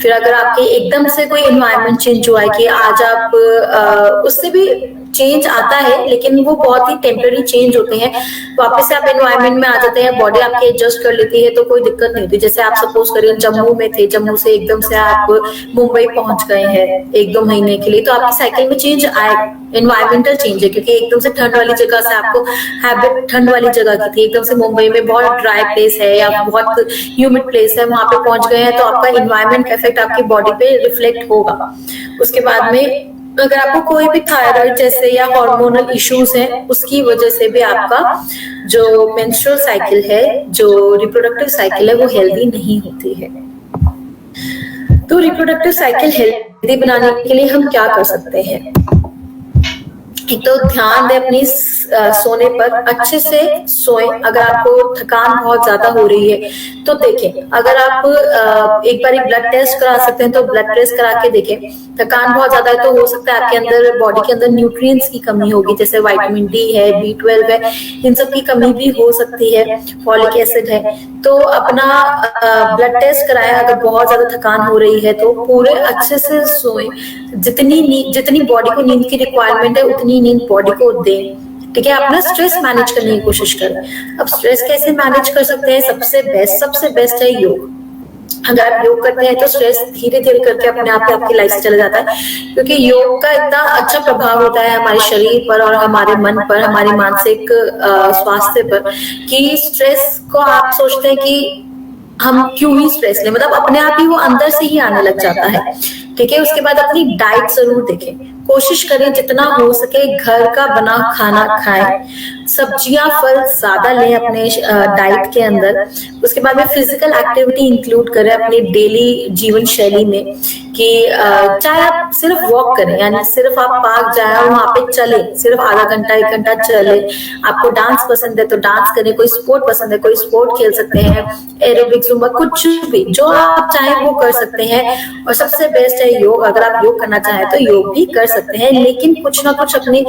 फिर अगर आपके एकदम से कोई एनवायरनमेंट चेंज हुआ है कि आज आप उससे भी चेंज आता है, लेकिन वो बहुत ही टेम्पररी चेंज होते हैं, वापस से आप एनवायरनमेंट में आ जाते हैं, बॉडी आपकी एडजस्ट कर लेती है तो कोई दिक्कत नहीं होती। जैसे आप सपोज करिए जम्मू में थे, जम्मू से एकदम से आप मुंबई पहुंच गए हैं 1-2 महीने के लिए, तो आपकी साइकिल में चेंज आएगा, एनवायरमेंटल चेंज है, क्योंकि एकदम से ठंड वाली जगह से आपको हैबिट ठंड वाली जगह की थी, एकदम से मुंबई में बहुत ड्राई प्लेस है या बहुत ह्यूमिड प्लेस है, वहां पे पहुंच गए हैं, तो आपका एनवायरमेंट का इफेक्ट आपकी बॉडी पे रिफ्लेक्ट होगा। उसके बाद में अगर आपको कोई भी थायराइड जैसे या हार्मोनल इश्यूज हैं, उसकी वजह से भी आपका जो मेंस्ट्रुअल साइकिल है, जो रिप्रोडक्टिव साइकिल है, वो हेल्दी नहीं होती है। तो रिप्रोडक्टिव साइकिल हेल्दी बनाने के लिए हम क्या कर सकते हैं? एक तो ध्यान दें अपनी सोने पर, अच्छे से सोएं। अगर आपको थकान बहुत ज्यादा हो रही है तो देखें, अगर आप एक बार ब्लड टेस्ट करा सकते हैं तो ब्लड टेस्ट करा के देखें। थकान बहुत ज्यादा है तो हो सकता है आपके अंदर, बॉडी के अंदर न्यूट्रिएंट्स की कमी होगी, जैसे विटामिन डी है, B12 है, इन सब की कमी भी हो सकती है, फॉलिक एसिड है। तो अपना ब्लड टेस्ट कराएं। अगर बहुत ज्यादा थकान हो रही है तो पूरे अच्छे से सोएं, जितनी बॉडी को नींद की रिक्वायरमेंट है उतनी नींद बॉडी को दें, ठीक है। अपना स्ट्रेस मैनेज करने की कोशिश करें। अब स्ट्रेस कैसे मैनेज कर सकते हैं? सबसे बेस्ट है योग। अगर आप योग करते हैं तो स्ट्रेस धीरे धीरे करके अपने आप ही आपकी लाइफ से चला जाता है, क्योंकि योग का इतना अच्छा प्रभाव होता है हमारे शरीर पर और हमारे मन पर, हमारे मानसिक स्वास्थ्य पर, कि स्ट्रेस को आप सोचते हैं कि हम क्यों ही स्ट्रेस लें, मतलब अपने आप ही वो अंदर से ही आने लग जाता है, ठीक है। उसके बाद अपनी डाइट जरूर देखें, कोशिश करें जितना हो सके घर का बना खाना खाएं, सब्जियां फल ज्यादा लें अपने डाइट के अंदर। उसके बाद में फिजिकल एक्टिविटी इंक्लूड करें अपनी डेली जीवन शैली में, कि चाहे आप सिर्फ वॉक करें, यानी सिर्फ आप पार्क जाए और वहां पे चले, सिर्फ आधा घंटा 1 घंटा चले। आपको डांस पसंद है तो डांस करें, कोई स्पोर्ट पसंद है कोई स्पोर्ट खेल सकते हैं, एरोबिक्स, जुम्बा, कुछ भी जो आप चाहें वो कर सकते हैं। और सबसे बेस्ट है योग। अगर आप योग करना चाहें तो योग भी कर सकते हैं, लेकिन कुछ ना कुछ अपनी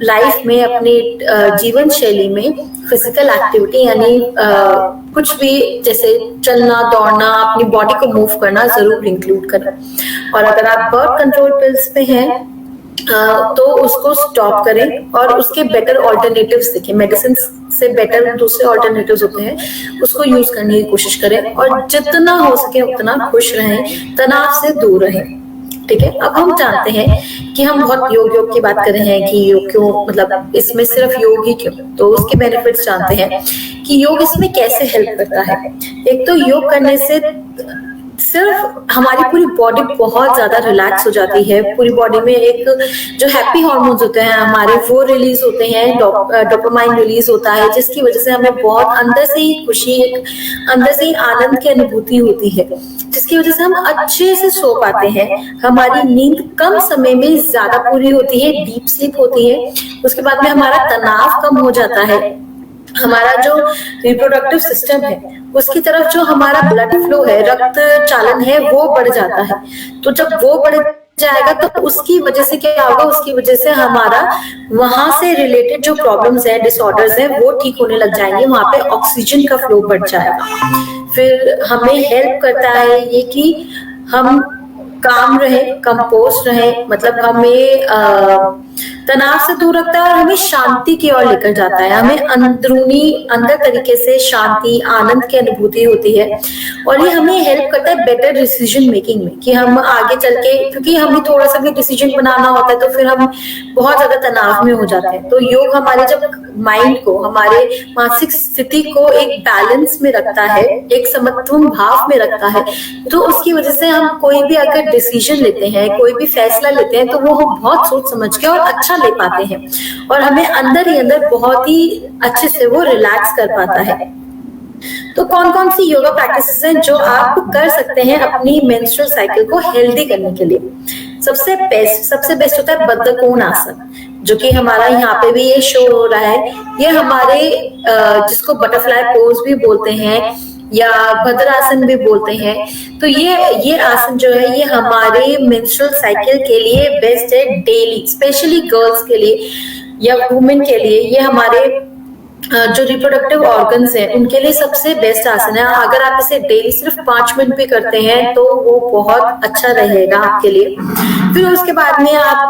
लाइफ में, अपनी जीवन शैली में फिजिकल एक्टिविटी, यानी कुछ भी जैसे चलना दौड़ना, अपनी बॉडी को मूव करना जरूर इंक्लूड करें। और अगर आप बर्थ कंट्रोल पिल्स पे हैं तो उसको स्टॉप करें और उसके बेटर ऑल्टरनेटिव्स देखें। मेडिसिन से बेटर दूसरे ऑल्टरनेटिव्स होते हैं, उसको यूज करने की कोशिश करें। और जितना हो सके उतना खुश रहें, तनाव से दूर रहें, ठीक है, अब हम जानते हैं कि हम बहुत योग की बात कर रहे हैं कि योग क्यों, मतलब इसमें सिर्फ योग ही क्यों, तो उसके बेनिफिट्स जानते हैं कि योग इसमें कैसे हेल्प करता है। एक तो योग करने से सिर्फ हमारी पूरी बॉडी बहुत ज्यादा रिलैक्स हो जाती है, पूरी बॉडी में एक जो हैप्पी हार्मोन्स होते हैं हमारे वो रिलीज होते हैं, डोपामाइन रिलीज होता है, जिसकी वजह से हमें बहुत अंदर से ही खुशी, अंदर से ही आनंद की अनुभूति होती है, जिसकी वजह से हम अच्छे से सो पाते हैं, हमारी नींद कम समय में ज्यादा पूरी होती है, डीप स्लीप होती है। उसके बाद में हमारा तनाव कम हो जाता है, हमारा जो रिप्रोडक्टिव सिस्टम है उसकी तरफ जो हमारा ब्लड फ्लो है, रक्त चालन है, वो बढ़ जाता है। तो जब वो बढ़ जाएगा तो उसकी वजह से क्या होगा, उसकी वजह से हमारा वहां से रिलेटेड जो प्रॉब्लम्स है, डिसऑर्डर्स है, वो ठीक होने लग जाएंगे, वहां पे ऑक्सीजन का फ्लो बढ़ जाएगा। फिर हमें हेल्प करता है ये कि हम काम रहे, कंपोस्ट रहे, मतलब हमें तनाव से दूर रखता है और हमें शांति की ओर लेकर जाता है, हमें अंदर तरीके से शांति, आनंद की अनुभूति होती है। और ये हमें हेल्प करता है बेटर डिसीजन मेकिंग में, कि हम आगे चल के, क्योंकि हमें थोड़ा सा भी डिसीजन बनाना होता है तो फिर हम बहुत ज्यादा तनाव में हो जाते हैं। तो योग हमारे जब माइंड को, हमारे मानसिक स्थिति को एक बैलेंस में रखता है, एक समत्व भाव में रखता है, तो उसकी वजह से हम कोई भी अगर डिसीजन लेते हैं, कोई भी फैसला लेते हैं, तो वो हम बहुत सोच समझ के और अच्छा ले पाते हैं, और हमें अंदर ही अंदर बहुत ही अच्छे से वो रिलैक्स कर पाता है। तो कौन कौन सी योगा प्रैक्टिसेस हैं जो आप कर सकते हैं अपनी मेंस्ट्रुअल साइकिल को हेल्दी करने के लिए? सबसे बेस्ट होता है बद्धकोण आसन, जो कि हमारा यहाँ पे भी ये शो हो रहा है। ये हमारे जिसको बटरफ्लाई पोज भी बोलते हैं या भद्रासन भी बोलते हैं, तो ये आसन जो है ये हमारे मेंस्ट्रुअल साइकिल के लिए बेस्ट है डेली, स्पेशली गर्ल्स के लिए या वुमेन के लिए। ये हमारे जो रिप्रोडक्टिव ऑर्गन्स हैं उनके लिए सबसे बेस्ट आसन है। अगर आप इसे डेली सिर्फ 5 मिनट भी करते हैं तो वो बहुत अच्छा रहेगा आपके लिए। फिर उसके बाद में आप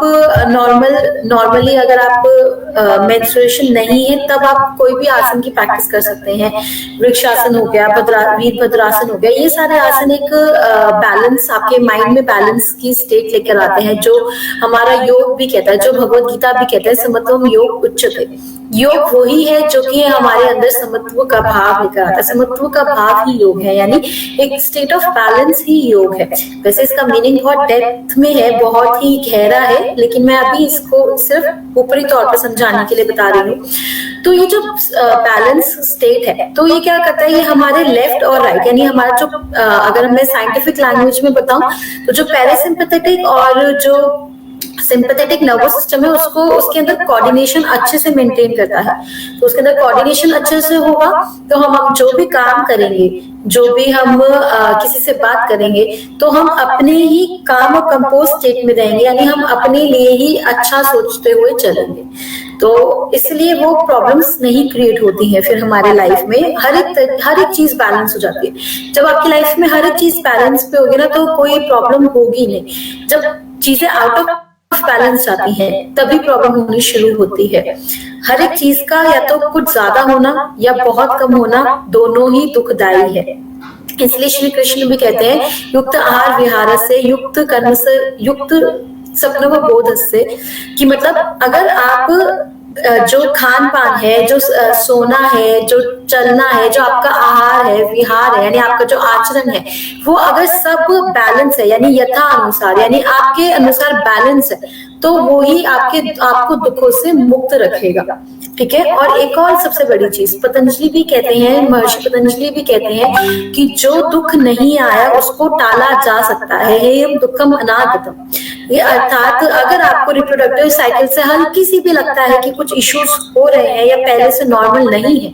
नॉर्मली अगर आप मेंस्ट्रुएशन नहीं है तब आप कोई भी आसन की प्रैक्टिस कर सकते हैं। वृक्षासन हो गया, वीरभद्रासन हो गया, ये सारे आसन एक बैलेंस, आपके माइंड में बैलेंस की स्टेट लेकर आते हैं, जो हमारा योग भी कहता है, जो भगवत गीता भी कहते हैं, समत्वम योग उच्यते। योग वही है जो कि हमारे अंदर समत्व का भाव लेकर आता है। समत्व का भाव ही योग है, यानी एक स्टेट ऑफ बैलेंस ही योग है। वैसे इसका मीनिंग बहुत डेप्थ में है, बहुत ही गहरा है, लेकिन मैं अभी इसको सिर्फ ऊपरी तौर पर समझाने के लिए बता रही हूँ। तो ये जो बैलेंस स्टेट है, तो ये क्या करता है, ये हमारे लेफ्ट और राइट, यानी हमारा जो अगर मैं साइंटिफिक लैंग्वेज में बताऊं तो जो पैरासिम्पैथेटिक और जो सिंपैथेटिक नर्वस सिस्टम है उसको, उसके अंदर कोऑर्डिनेशन अच्छे से मेंटेन करता है। तो उसके अंदर कोऑर्डिनेशन अच्छे से होगा तो हम जो भी काम करेंगे, जो भी हम किसी से बात करेंगे, तो हम अपने ही काम और कंपोज स्टेट में रहेंगे, यानी हम अपने लिए ही अच्छा सोचते हुए चलेंगे। तो इसलिए वो प्रॉब्लम्स नहीं क्रिएट होती हैं फिर हमारे लाइफ में। हर एक चीज बैलेंस हो जाती है। जब आपकी लाइफ में हर एक चीज बैलेंस पे होगी ना तो कोई प्रॉब्लम होगी नहीं। जब चीजें आउट ऑफ बैलेंस आती है तभी प्रॉब्लम होनी शुरू होती है। हर एक चीज का या तो कुछ ज्यादा होना या बहुत कम होना, दोनों ही दुखदायी है। इसलिए श्री कृष्ण भी कहते हैं युक्त आहार विहार से, युक्त कर्म से, युक्त सपन व बोध से, कि मतलब अगर आप जो खान पान है, जो सोना है, जो चलना है, जो आपका आहार है, विहार है, यानी आपका जो आचरण है, वो अगर सब बैलेंस है, यानी यथा अनुसार, यानी आपके अनुसार बैलेंस है, तो वो ही आपको दुखों से मुक्त रखेगा। ठीक है। और एक और सबसे बड़ी चीज पतंजलि भी कहते हैं, महर्षि पतंजलि भी कहते हैं कि जो दुख नहीं आया उसको टाला जा सकता है। हेयम दुखम अनागतम। ये अर्थात अगर आपको रिप्रोडक्टिव साइकिल से हल्की सी भी लगता है कि कुछ इश्यूज हो रहे हैं या पहले से नॉर्मल नहीं है,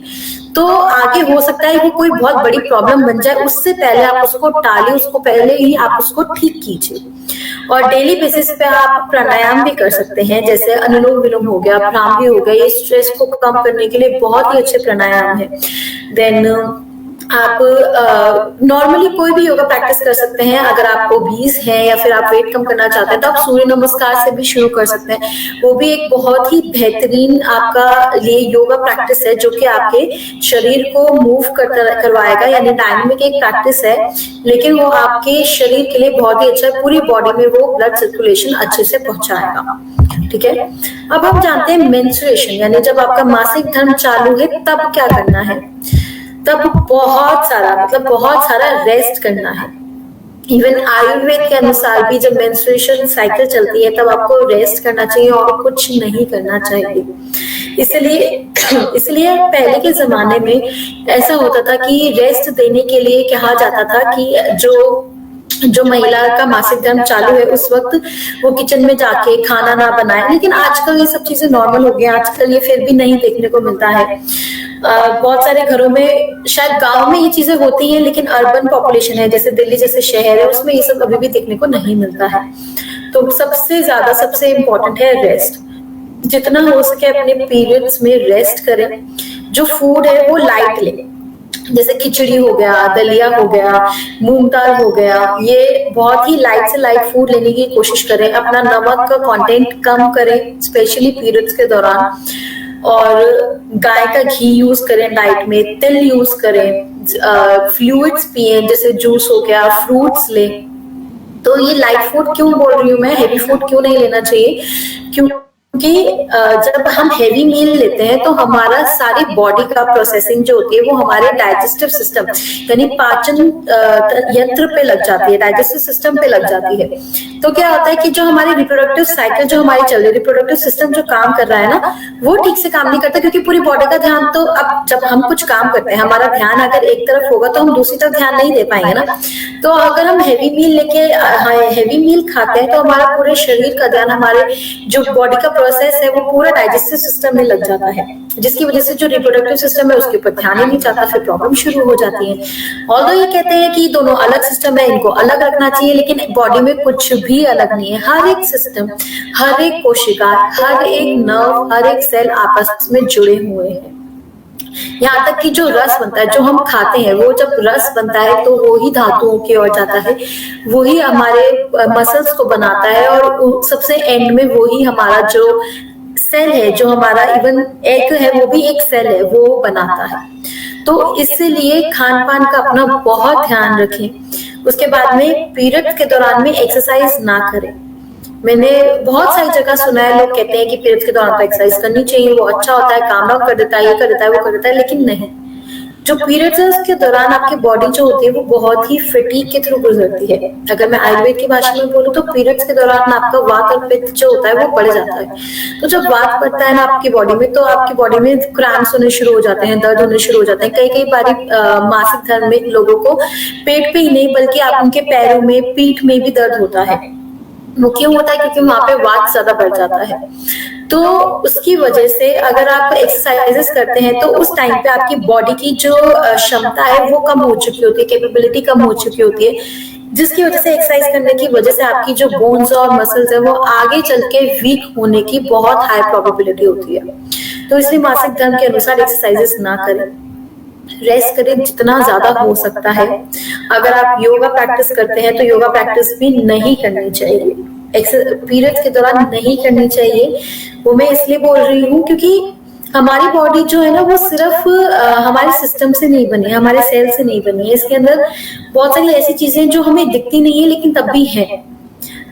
तो आगे हो सकता है कि कोई बहुत बड़ी प्रॉब्लम बन जाए, उससे पहले आप उसको टालिए, उसको पहले ही आप उसको ठीक कीजिए। और डेली बेसिस पे आप प्राणायाम भी कर सकते हैं, जैसे अनुलोम विलोम हो गया, भ्रामरी हो गया, ये स्ट्रेस को कम करने के लिए बहुत ही अच्छे प्राणायाम है। देन आप नॉर्मली कोई भी योगा प्रैक्टिस कर सकते हैं। अगर आप ओबीस हैं या फिर आप वेट कम करना चाहते हैं तो आप सूर्य नमस्कार से भी शुरू कर सकते हैं। वो भी एक बहुत ही बेहतरीन आपका लिए योगा प्रैक्टिस है जो कि आपके शरीर को मूव करवाएगा, यानी डायनामिक एक प्रैक्टिस है, लेकिन वो आपके शरीर के लिए बहुत ही अच्छा है। पूरी बॉडी में वो ब्लड सर्कुलेशन अच्छे से पहुंचाएगा। ठीक है, अब हम जानते हैं मेंस्ट्रुएशन, यानी जब आपका मासिक धर्म चालू है तब क्या करना है। तब बहुत सारा रेस्ट करना है। इवन आयुर्वेद के अनुसार भी जब मेंस्ट्रुएशन साइकिल चलती है तब आपको रेस्ट करना चाहिए और कुछ नहीं करना चाहिए। इसलिए पहले के जमाने में ऐसा होता था कि रेस्ट देने के लिए कहा जाता था कि जो महिला का मासिक धर्म चालू है उस वक्त वो किचन में जाके खाना ना बनाए। लेकिन आजकल ये सब चीजें नॉर्मल हो गई। आजकल ये फिर भी नहीं देखने को मिलता है। बहुत सारे घरों में, शायद गांव में ये चीजें होती हैं, लेकिन अर्बन पॉपुलेशन है जैसे दिल्ली जैसे शहर है उसमें ये सब अभी भी देखने को नहीं मिलता है। तो सबसे इम्पोर्टेंट है रेस्ट। जितना हो सके अपने पीरियड्स में रेस्ट करें। जो फूड है वो लाइट लें, जैसे खिचड़ी हो गया, दलिया हो गया, मूंग दाल हो गया, ये बहुत ही लाइट से लाइट फूड लेने की कोशिश करें। अपना नमक का कंटेंट कम करें स्पेशली पीरियड्स के दौरान, और गाय का घी यूज करें डाइट में, तिल यूज करें, फ्लूइड्स पिए जैसे जूस हो गया, फ्रूट्स लें। तो ये लाइट फूड क्यों बोल रही हूँ मैं, हेवी फूड क्यों नहीं लेना चाहिए, क्योंकि जब हम हेवी मील लेते हैं तो हमारा सारी बॉडी का प्रोसेसिंग जो होती है वो हमारे डाइजेस्टिव सिस्टम यानी पाचन यंत्र पे लग जाती है, डाइजेस्टिव सिस्टम पे लग जाती है। तो क्या होता है कि जो हमारी रिप्रोडक्टिव साइकिल जो हमारी चल रही है, रिप्रोडक्टिव सिस्टम जो काम कर रहा है ना, वो ठीक से काम नहीं करता, क्योंकि पूरी बॉडी का ध्यान, तो अब जब हम कुछ काम करते हैं हमारा ध्यान अगर एक तरफ होगा तो हम दूसरी तरफ ध्यान नहीं दे पाएंगे ना। तो अगर हम हेवी मील खाते हैं तो हमारा पूरे शरीर का ध्यान, हमारे जो बॉडी का प्रोसेस है वो पूरा डाइजेस्टिव सिस्टम में लग जाता है, जिसकी वजह से जो रिप्रोडक्टिव सिस्टम है उसके ऊपर ध्यान ही नहीं जाता, फिर प्रॉब्लम शुरू हो जाती है। ऑल्दो ये कहते हैं कि दोनों अलग सिस्टम है, इनको अलग रखना चाहिए, लेकिन बॉडी में कुछ भी अलग नहीं है। हर एक सिस्टम, हर एक कोशिका, हर एक नर्व, हर एक सेल आपस में जुड़े हुए हैं। यहाँ तक कि जो रस बनता है, जो हम खाते हैं, वो जब रस बनता है तो वो ही धातुओं की ओर जाता है, वो ही हमारे मसल्स को बनाता है, और सबसे एंड में वो ही हमारा जो सेल है, जो हमारा इवन एग है वो भी एक सेल है, वो बनाता है। तो इसलिए खान पान का अपना बहुत ध्यान रखें। उसके बाद में पीरियड के दौरान में एक्सरसाइज ना करें। मैंने बहुत सारी जगह सुना है, लोग कहते हैं कि पीरियड्स के दौरान तो एक्सरसाइज करनी चाहिए, वो अच्छा होता है, काम डाउन कर देता है, ये कर देता है, वो कर देता है, लेकिन नहीं। जो पीरियड्स के दौरान आपकी बॉडी जो होती है वो बहुत ही फटीग के थ्रू गुजरती है। अगर मैं आयुर्वेद की भाषा में बोलूँ तो पीरियड्स के दौरान आपका वात और पित्त जो होता है वो बढ़ जाता है। तो जब वात बढ़ता है ना आपकी बॉडी में, तो आपकी बॉडी में क्रैम्प्स होने शुरू हो जाते हैं, दर्द होने शुरू हो जाते हैं। कई बारी मासिक धर्म में लोगों को पेट पे ही नहीं बल्कि आप उनके पैरों में, पीठ में भी दर्द होता है। वो क्यों होता है? क्योंकि वहां पे वात ज्यादा बढ़ जाता है। तो उसकी वजह से अगर आप एक्सरसाइजेस करते हैं तो उस टाइम पे आपकी बॉडी की जो क्षमता है वो कम हो चुकी होती है, कैपेबिलिटी कम हो चुकी होती है, जिसकी वजह से एक्सरसाइज करने की वजह से आपकी जो बोन्स और मसल्स है वो आगे चल के वीक होने की बहुत हाई प्रोबेबिलिटी होती है। तो इसलिए मासिक धर्म के अनुसार एक्सरसाइजेस ना करें, रेस्ट करें जितना ज्यादा हो सकता है। अगर आप योगा प्रैक्टिस करते हैं तो योगा प्रैक्टिस भी नहीं करनी चाहिए, पीरियड्स के दौरान नहीं करनी चाहिए। वो मैं इसलिए बोल रही हूँ क्योंकि हमारी बॉडी जो है ना वो सिर्फ हमारे सिस्टम से नहीं बनी है, हमारे सेल से नहीं बनी है। इसके अंदर बहुत सारी ऐसी चीजें जो हमें दिखती नहीं है लेकिन तब भी है।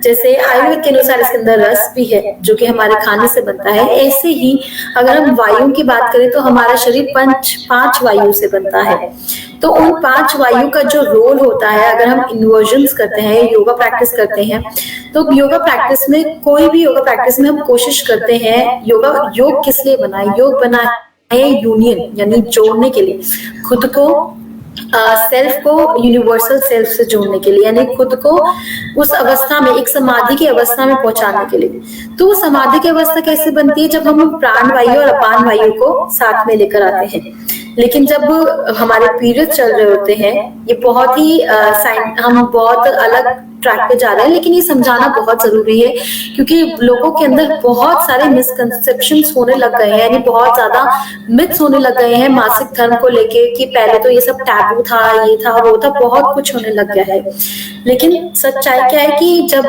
जैसे आयुर्वेद के अनुसार इसके अंदर रस भी है जो कि हमारे खाने से बनता है। ऐसे ही अगर हम वायु की बात करें तो हमारा शरीर पांच वायु से बनता है। तो उन 5 वायु का जो रोल होता है, अगर हम इन्वर्जन्स करते हैं, योगा प्रैक्टिस करते हैं, तो योगा प्रैक्टिस में, कोई भी योगा प्रैक्टिस में हम कोशिश करते हैं, योग किस लिए बना है? योग बना है यूनियन यानी जोड़ने के लिए, खुद को सेल्फ को यूनिवर्सल सेल्फ से जोड़ने के लिए, यानी खुद को उस अवस्था में, एक समाधि की अवस्था में पहुंचाने के लिए। तो समाधि की अवस्था कैसे बनती है? जब हम प्राण वायु और अपान वायु को साथ में लेकर आते हैं। लेकिन जब हमारे पीरियड चल रहे होते हैं, ये बहुत ही हम बहुत अलग ट्रैक पे जा रहे हैं, लेकिन ये समझाना बहुत जरूरी है क्योंकि लोगों के अंदर बहुत सारे मिसकंसेप्शंस होने लग गए हैं, यानी बहुत ज्यादा मिथ्स होने लग गए हैं मासिक धर्म को लेके कि पहले तो ये सब टैबू था, ये था वो था, बहुत कुछ होने लग गया है। लेकिन सच्चाई क्या है कि जब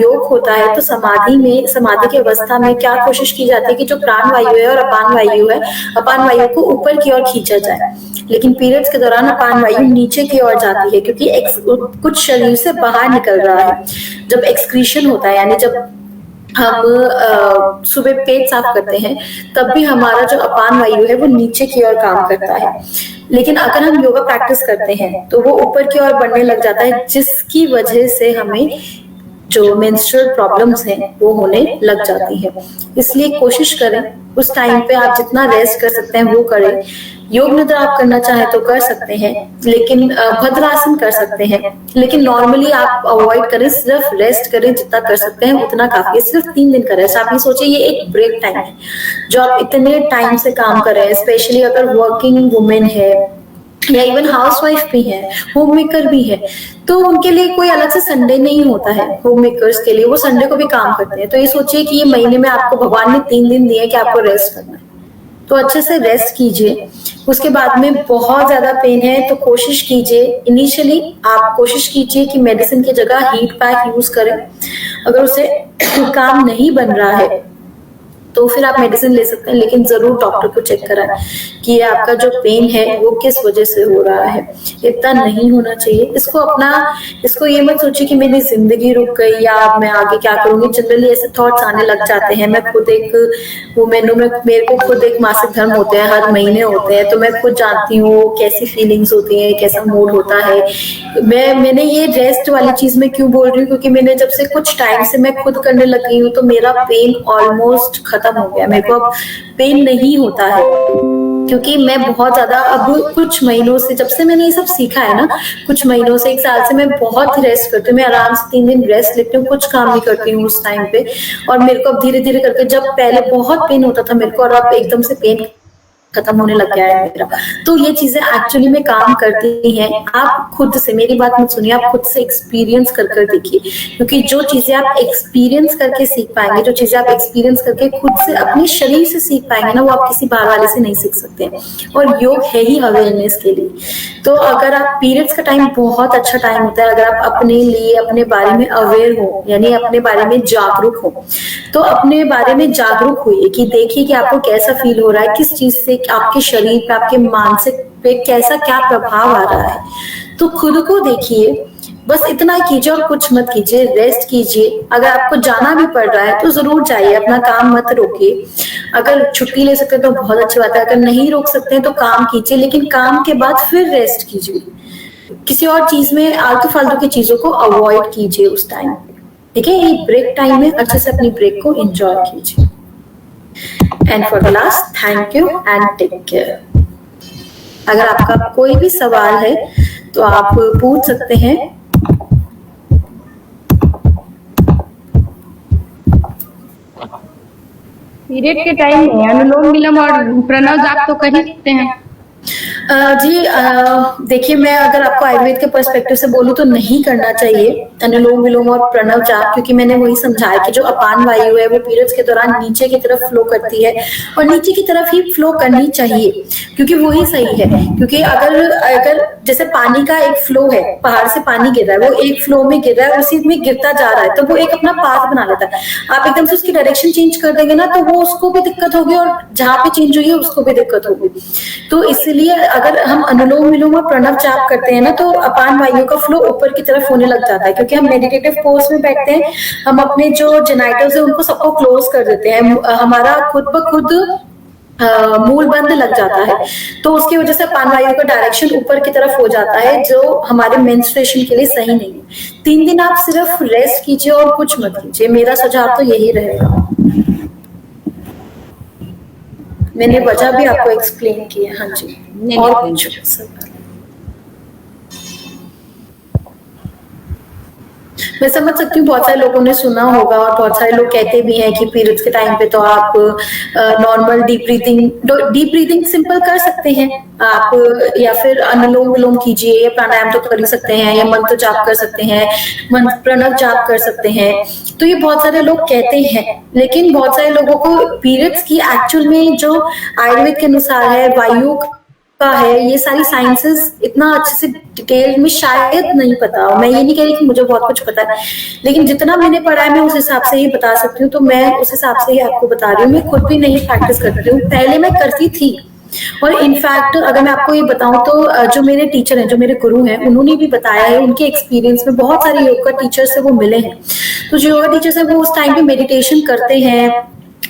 योग होता है तो समाधि की अवस्था में क्या कोशिश की जाती है कि जो प्राण वायु है और अपान वायु है, अपान वायु को ऊपर की ओर खींचा जाए, लेकिन पीरियड्स के दौरान अपान वायु नीचे की ओर जाती है क्योंकि कुछ शरीर से बाहर निकल रहा है। जब एक्सक्रीशन होता है, यानी जब हम सुबह पेट साफ करते हैं, तब भी हमारा जो अपान वायु है वो नीचे की ओर काम करता है। लेकिन अगर हम योगा प्रैक्टिस करते हैं तो वो ऊपर की ओर बढ़ने लग जाता है, जिसकी वजह से हमें जो मेंस्ट्रुअल प्रॉब्लम्स हैं वो होने लग जाती है। इसलिए कोशिश करें उस टाइम पे आप जितना रेस्ट कर सकते हैं वो करें। योग निद्रा आप करना चाहे तो कर सकते हैं, लेकिन भद्रासन कर सकते हैं, लेकिन नॉर्मली आप अवॉइड करें, सिर्फ रेस्ट करें, जितना कर सकते हैं उतना काफी है। सिर्फ 3 दिन का रेस्ट। आप ये सोचिए ये एक ब्रेक टाइम है जो आप इतने टाइम से काम कर रहे हैं, स्पेशली अगर वर्किंग वुमेन है या इवन हाउसवाइफ भी है, होम मेकर भी है, तो उनके लिए कोई अलग से संडे नहीं होता है। होम मेकर्स के लिए वो संडे को भी काम करते हैं। तो ये सोचिए कि ये महीने में आपको भगवान ने 3 दिन दिए कि आपको रेस्ट करना है, तो अच्छे से रेस्ट कीजिए। उसके बाद में बहुत ज्यादा पेन है तो कोशिश कीजिए, इनिशियली आप कोशिश कीजिए कि मेडिसिन की जगह हीट पैक यूज करें। अगर उसे काम नहीं बन रहा है तो फिर आप मेडिसिन ले सकते हैं, लेकिन जरूर डॉक्टर को चेक कराएं कि ये आपका जो पेन है वो किस वजह से हो रहा है। इतना नहीं होना चाहिए। इसको ये मत सोचिए कि मेरी जिंदगी रुक गई या अब मैं आगे क्या करूंगी। जनरली ऐसे थॉट्स आने लग जाते हैं। मैं खुद एक वुमेन हूं, मेरे को खुद एक मासिक धर्म होते हैं, हर महीने होते हैं, तो मैं खुद जानती हूँ कैसी फीलिंग्स होती है, कैसा मूड होता है। मैंने ये रेस्ट वाली चीज में क्यों बोल रही हूँ, क्योंकि मैंने जब से कुछ टाइम से मैं खुद करने लगी हूँ तो मेरा पेन ऑलमोस्ट खत्म हो गया। मेरे को अब पेन नहीं होता है क्योंकि मैं बहुत ज्यादा अब कुछ महीनों से, जब से मैंने ये सब सीखा है ना, कुछ महीनों से 1 साल से मैं बहुत रेस्ट करती हूँ। मैं आराम से 3 दिन रेस्ट लेती हूँ, कुछ काम नहीं करती हूँ उस टाइम पे। और मेरे को अब धीरे धीरे करके, जब पहले बहुत पेन होता था मेरे को और अब एकदम से पेन खत्म होने लग गया है मेरा। तो ये चीजें एक्चुअली में काम करती हैं। आप खुद से, मेरी बात मत सुनिए, आप खुद से एक्सपीरियंस कर देखिए, क्योंकि जो चीजें आप एक्सपीरियंस करके सीख पाएंगे, जो चीजें आप एक्सपीरियंस करके खुद से अपने शरीर से सीख पाएंगे ना, वो आप किसी बाहर वाले से नहीं सीख सकते हैं। और योग है ही अवेयरनेस के लिए। तो अगर आप पीरियड्स का टाइम बहुत अच्छा टाइम होता है, अगर आप अपने लिए, अपने बारे में अवेयर हो, यानी अपने बारे में जागरूक हो, तो अपने बारे में जागरूक होइए कि देखिए कि आपको कैसा फील हो रहा है, किस चीज से आपके शरीर पे, आपके मानसिक पे कैसा क्या प्रभाव आ रहा है। तो खुद को देखिए, बस इतना कीजिए और कुछ मत कीजिए, रेस्ट कीजिए। अगर आपको जाना भी पड़ रहा है तो जरूर जाइए, अपना काम मत रोकिए। अगर छुट्टी ले सकते हैं तो बहुत अच्छी बात है, अगर नहीं रोक सकते हैं तो काम कीजिए, लेकिन काम के बाद फिर रेस्ट कीजिए। किसी और चीज में, आलतू फालतू की चीजों को अवॉइड कीजिए उस टाइम पे, ठीक है। ये ब्रेक टाइम है, अच्छे से अपनी ब्रेक को एंजॉय कीजिए। And for the last, thank you and take care. अगर आपका कोई भी सवाल है तो आप पूछ सकते हैं। पीरियड के टाइम में अनुलोम विलोम और प्रणव जाप तो कर ही सकते हैं। जी देखिए, मैं अगर आपको आयुर्वेद के पर्सपेक्टिव से बोलूं तो नहीं करना चाहिए अनुलोम विलोम और प्रणव जाप, क्योंकि मैंने वही समझाया कि जो अपान वायु है वो पीरियड्स के दौरान नीचे की तरफ फ्लो करती है और नीचे की तरफ ही फ्लो करनी चाहिए, क्योंकि वही सही है। क्योंकि अगर जैसे पानी का एक फ्लो है, पहाड़ से पानी गिर रहा है, वो एक फ्लो में गिर रहा है, उसी में गिरता जा रहा है, तो वो एक अपना पाथ बना लेता है। आप एकदम से उसकी डायरेक्शन चेंज कर देंगे ना, तो वो उसको भी दिक्कत होगी और जहाँ पे चेंज हुई है उसको भी दिक्कत होगी। तो इसलिए अगर हम अनुलोम विलोम और प्रणव जाप करते हैं ना, तो अपान वायु का फ्लो ऊपर की तरफ होने लग जाता है, क्योंकि हम मेडिटेटिव पोज में बैठते हैं, हम अपने जो जेनाइटल्स है उनको सबको क्लोज कर देते हैं, हमारा खुद ब खुद मूल बंद लग जाता है। तो उसकी वजह से अपान वायु का डायरेक्शन ऊपर की तरफ हो जाता है, जो हमारे मेंस्ट्रुएशन के लिए सही नहीं है। 3 दिन आप सिर्फ रेस्ट कीजिए और कुछ मत कीजिए, मेरा सुझाव तो यही रहेगा। मैंने वजह भी आपको एक्सप्लेन की है। हाँ जी, और कुछ मैं समझ सकती हूँ, बहुत सारे लोगों ने सुना होगा और बहुत सारे लोग कहते भी हैं कि पीरियड्स के टाइम पे तो आप नॉर्मल डीप ब्रीथिंग सिंपल कर सकते हैं आप, या फिर अनुलोम विलोम कीजिए, या प्राणायाम तो कर ही सकते हैं, या मंत्र जाप कर सकते हैं, मंत्र प्रणव जाप कर सकते हैं। तो ये बहुत सारे लोग कहते हैं, लेकिन बहुत सारे लोगों को पीरियड्स की एक्चुअल में जो आयुर्वेद के अनुसार है, वायु का है, ये सारी साइंसेस इतना अच्छे से डिटेल में शायद नहीं पता। मैं ये नहीं कह रही कि मुझे बहुत कुछ पता है, लेकिन जितना मैंने पढ़ा है मैं उस हिसाब से ही बता सकती हूँ। तो मैं उस हिसाब से ही आपको बता रही हूँ। मैं खुद भी नहीं प्रैक्टिस करती हूँ, पहले मैं करती थी। और इनफैक्ट अगर मैं आपको ये बताऊं तो जो मेरे टीचर हैं, जो मेरे गुरु हैं, उन्होंने भी बताया है, उनके एक्सपीरियंस में बहुत सारे योगा टीचर से वो मिले हैं। तो जो योगा टीचर्स हैं वो उस टाइम पे मेडिटेशन करते हैं,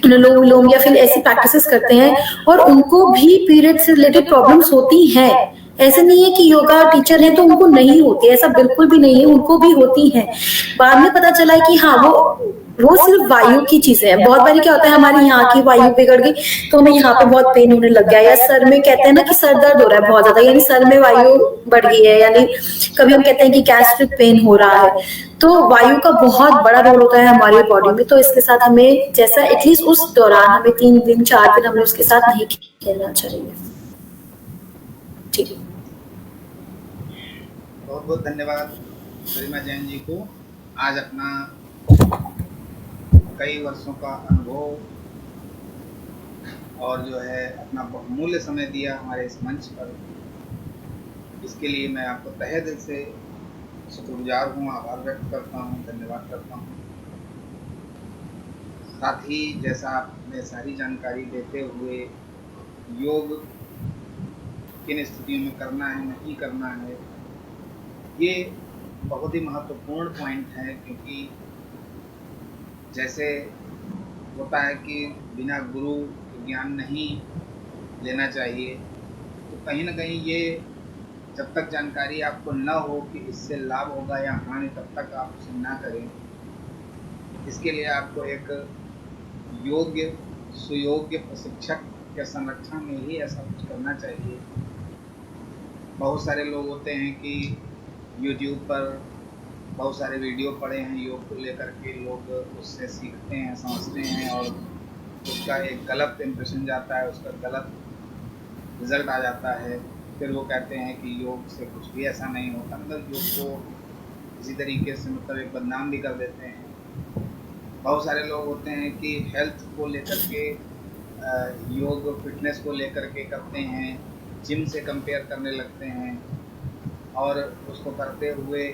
अनुलोम विलोम या फिर ऐसी प्रैक्टिसेस करते हैं, और उनको भी पीरियड से रिलेटेड प्रॉब्लम्स होती हैं। ऐसा नहीं है कि योगा टीचर है तो उनको नहीं होती, ऐसा बिल्कुल भी नहीं है, उनको भी होती है। बाद में पता चला है कि हाँ वो सिर्फ वायु की चीजें हैं। बहुत बारी क्या होता है, हमारी यहाँ की वायु बिगड़ गई तो हमें यहाँ पे बहुत पेन होने लग गया, या सर में कहते हैं ना कि सर दर्द हो रहा है बहुत ज्यादा, यानी सर में वायु बढ़ गई है, यानी कभी हम कहते हैं कि गैस्ट्रिक पेन हो रहा है। तो वायु का बहुत बड़ा रोल होता है हमारी बॉडी में। तो इसके साथ हमें जैसा एटलीस्ट उस दौरान हमें 3 दिन 4 दिन हमें उसके साथ नहीं खेलना चाहिए। ठीक है, बहुत बहुत धन्यवाद गरिमा जैन जी को। आज अपना कई वर्षों का अनुभव और जो है अपना बहुमूल्य समय दिया हमारे इस मंच पर, इसके लिए मैं आपको तहे दिल से शुक्रगुजार हूँ, आभार व्यक्त करता हूँ, धन्यवाद करता हूँ। साथ ही जैसा आपने सारी जानकारी देते हुए योग किन स्थितियों में करना है, नहीं करना है, ये बहुत ही महत्वपूर्ण पॉइंट है। क्योंकि जैसे होता है कि बिना गुरु ज्ञान नहीं लेना चाहिए, तो कहीं ना कहीं ये जब तक जानकारी आपको न हो कि इससे लाभ होगा या हानि, तब तक आप उसे ना करें। इसके लिए आपको एक योग्य सुयोग्य प्रशिक्षक के संरक्षण में ही ऐसा कुछ करना चाहिए। बहुत सारे लोग होते हैं कि YouTube पर बहुत सारे वीडियो पड़े हैं योग को लेकर के, लोग उससे सीखते हैं, समझते हैं, और उसका एक गलत इम्प्रेशन जाता है, उसका गलत रिजल्ट आ जाता है। फिर वो कहते हैं कि योग से कुछ भी ऐसा नहीं होता, मतलब योग को इसी तरीके से मतलब एक बदनाम भी कर देते हैं। बहुत सारे लोग होते हैं कि हेल्थ को लेकर के योग फिटनेस को लेकर के करते हैं, जिम से कंपेयर करने लगते हैं, और उसको करते हुए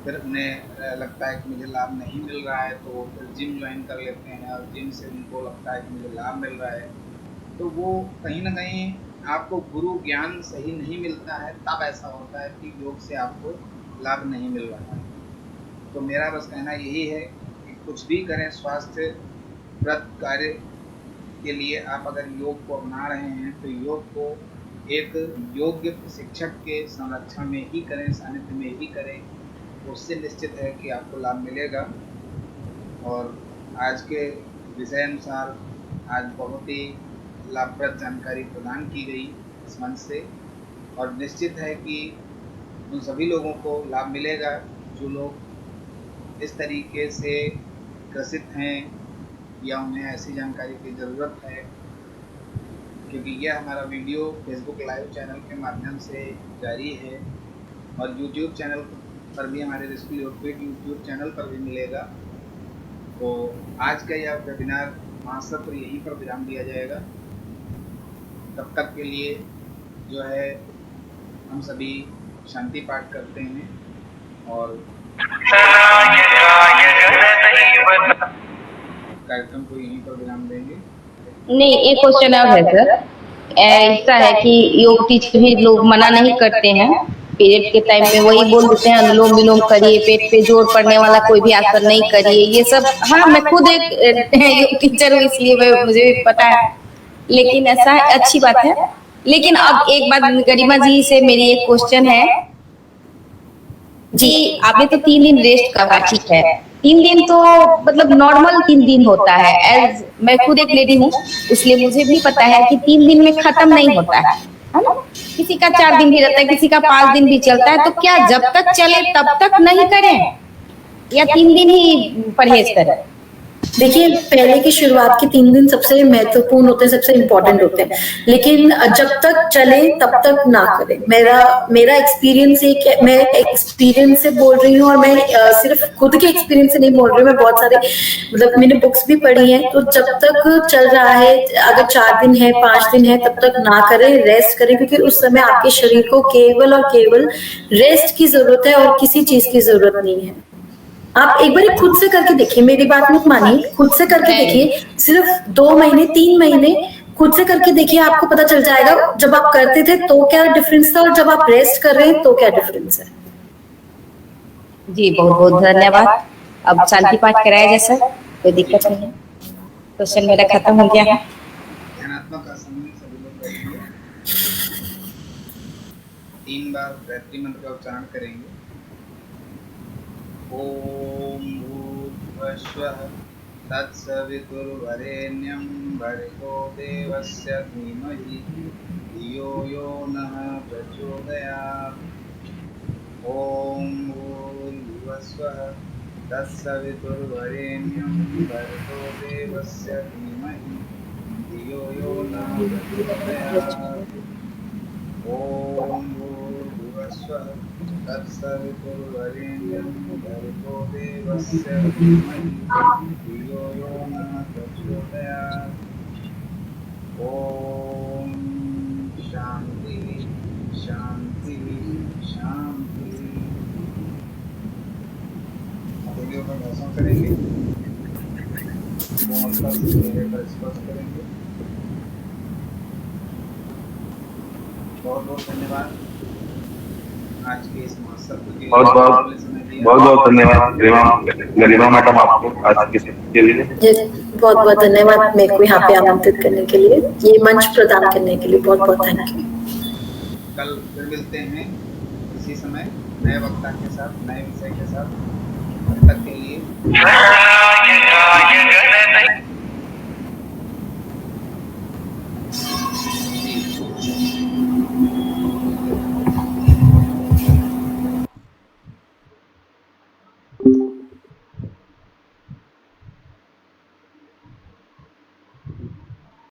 फिर उन्हें लगता है कि मुझे लाभ नहीं मिल रहा है, तो फिर जिम ज्वाइन कर लेते हैं, और जिम से उनको लगता है कि मुझे लाभ मिल रहा है। तो वो कहीं ना कहीं आपको गुरु ज्ञान सही नहीं मिलता है, तब ऐसा होता है कि योग से आपको लाभ नहीं मिल रहा है। तो मेरा बस कहना यही है कि कुछ भी करें, स्वास्थ्यप्रद कार्य के लिए आप अगर योग को अपना रहे हैं तो योग को एक योग्य प्रशिक्षक के संरक्षण में ही करें, सानिध्य में ही करें, उससे निश्चित है कि आपको लाभ मिलेगा। और आज के विषय अनुसार आज बहुत ही लाभप्रद जानकारी प्रदान की गई इस मंच से, और निश्चित है कि उन सभी लोगों को लाभ मिलेगा जो लोग इस तरीके से ग्रसित हैं या उन्हें ऐसी जानकारी की ज़रूरत है। क्योंकि यह हमारा वीडियो फेसबुक लाइव चैनल के माध्यम से जारी है, और यूट्यूब चैनल पर भी, हमारे रेस्क्यू योगपीठ यूट्यूब चैनल पर भी मिलेगा। तो आज का यह वेबिनार महासत्र यहीं पर विराम दिया जाएगा। तब तक के लिए जो है हम सभी शांति पाठ करते हैं और कार्यक्रम को यहीं पर विराम देंगे। नहीं, एक क्वेश्चन और है सर। ऐसा है कि योग टीचर भी लोग मना नहीं करते हैं, पीरियड के टाइम में वही बोल देते हैं अनुलोम विलोम करिए, पेट पे जोर पड़ने वाला कोई भी आसन नहीं करिए, ये सब। हाँ, मैं खुद एक योग टीचर हूँ, इसलिए मुझे भी पता है, लेकिन ऐसा अच्छी बात है। लेकिन अब एक बात गरिमा जी से मेरी एक क्वेश्चन है जी, आपने तो 3 दिन रेस्ट करा, ठीक है, 3 दिन तो मतलब नॉर्मल 3 दिन होता है। एज मैं खुद एक लेडी हूँ, इसलिए मुझे भी पता है कि 3 दिन में खत्म नहीं होता है ना। किसी का 4 दिन भी रहता है, किसी का 5 दिन भी चलता है। तो क्या जब तक चले तब तक नहीं करें? या 3 दिन ही परहेज करें? देखिए, पहले की शुरुआत के 3 दिन सबसे महत्वपूर्ण होते हैं, सबसे इम्पोर्टेंट होते हैं, लेकिन जब तक चले तब तक ना करें। मेरा एक्सपीरियंस मैं एक्सपीरियंस से बोल रही हूँ, और मैं सिर्फ खुद के एक्सपीरियंस से नहीं बोल रही हूँ, मैं बहुत सारे मतलब मैंने बुक्स भी पढ़ी हैं। तो जब तक चल रहा है, अगर 4 दिन है, 5 दिन है, तब तक ना करें, रेस्ट करें, क्योंकि उस समय आपके शरीर को केवल और केवल रेस्ट की जरूरत है और किसी चीज की जरूरत नहीं है। आप एक बार खुद से करके देखिए, मेरी बात मत मानिए, खुद से करके देखिए, सिर्फ 2 महीने 3 महीने खुद से करके देखिए, आपको पता चल जाएगा जब आप करते थे तो क्या डिफरेंस था और जब आप रेस्ट कर रहे हैं तो क्या डिफरेंस है। जी बहुत बहुत धन्यवाद। अब शांति पाठ कराया जाए सर, कोई दिक्कत नहीं है। क्वेश्चन मेरा खत्म हो गया है। ध्यानात्मक आसन में सभी लोग बैठिए। 3 बार गायत्री मंत्र का उच्चारण करेंगे। ओम भूर्भुवस्वः तत्सवितुर्वरेण्यं भर्गो देवस्य धीमहि धियो यो नः प्रचोदयात्। ओम भूर्भुवस्वः तत्सवितुर्वरेण्यं भर्गो देवस्य धीमहि धियो यो नः प्रचोदयात्। ओम भूर्भुवस्वः तत्सवितुर्वरेण्यं भर्गो देवस्य धीमहि धियो यो नः प्रचोदयात्। ओम शांति शांति शांति। हथेलियों पर घर्षण करेंगे, कोमलता से चेहरे पर स्पर्श करेंगे। बहुत बहुत धन्यवाद आज के इस महोत्सव के बहुत बहुत धन्यवाद गरिमा मैडम आपको आज की सत्र के लिए। बहुत बहुत धन्यवाद मेरे को यहाँ पे आमंत्रित करने के लिए, ये मंच प्रदान करने के लिए बहुत बहुत थैंक यू। कल फिर मिलते हैं इसी समय नए वक्ता के साथ, नए विषय के साथ। तब तक के लिए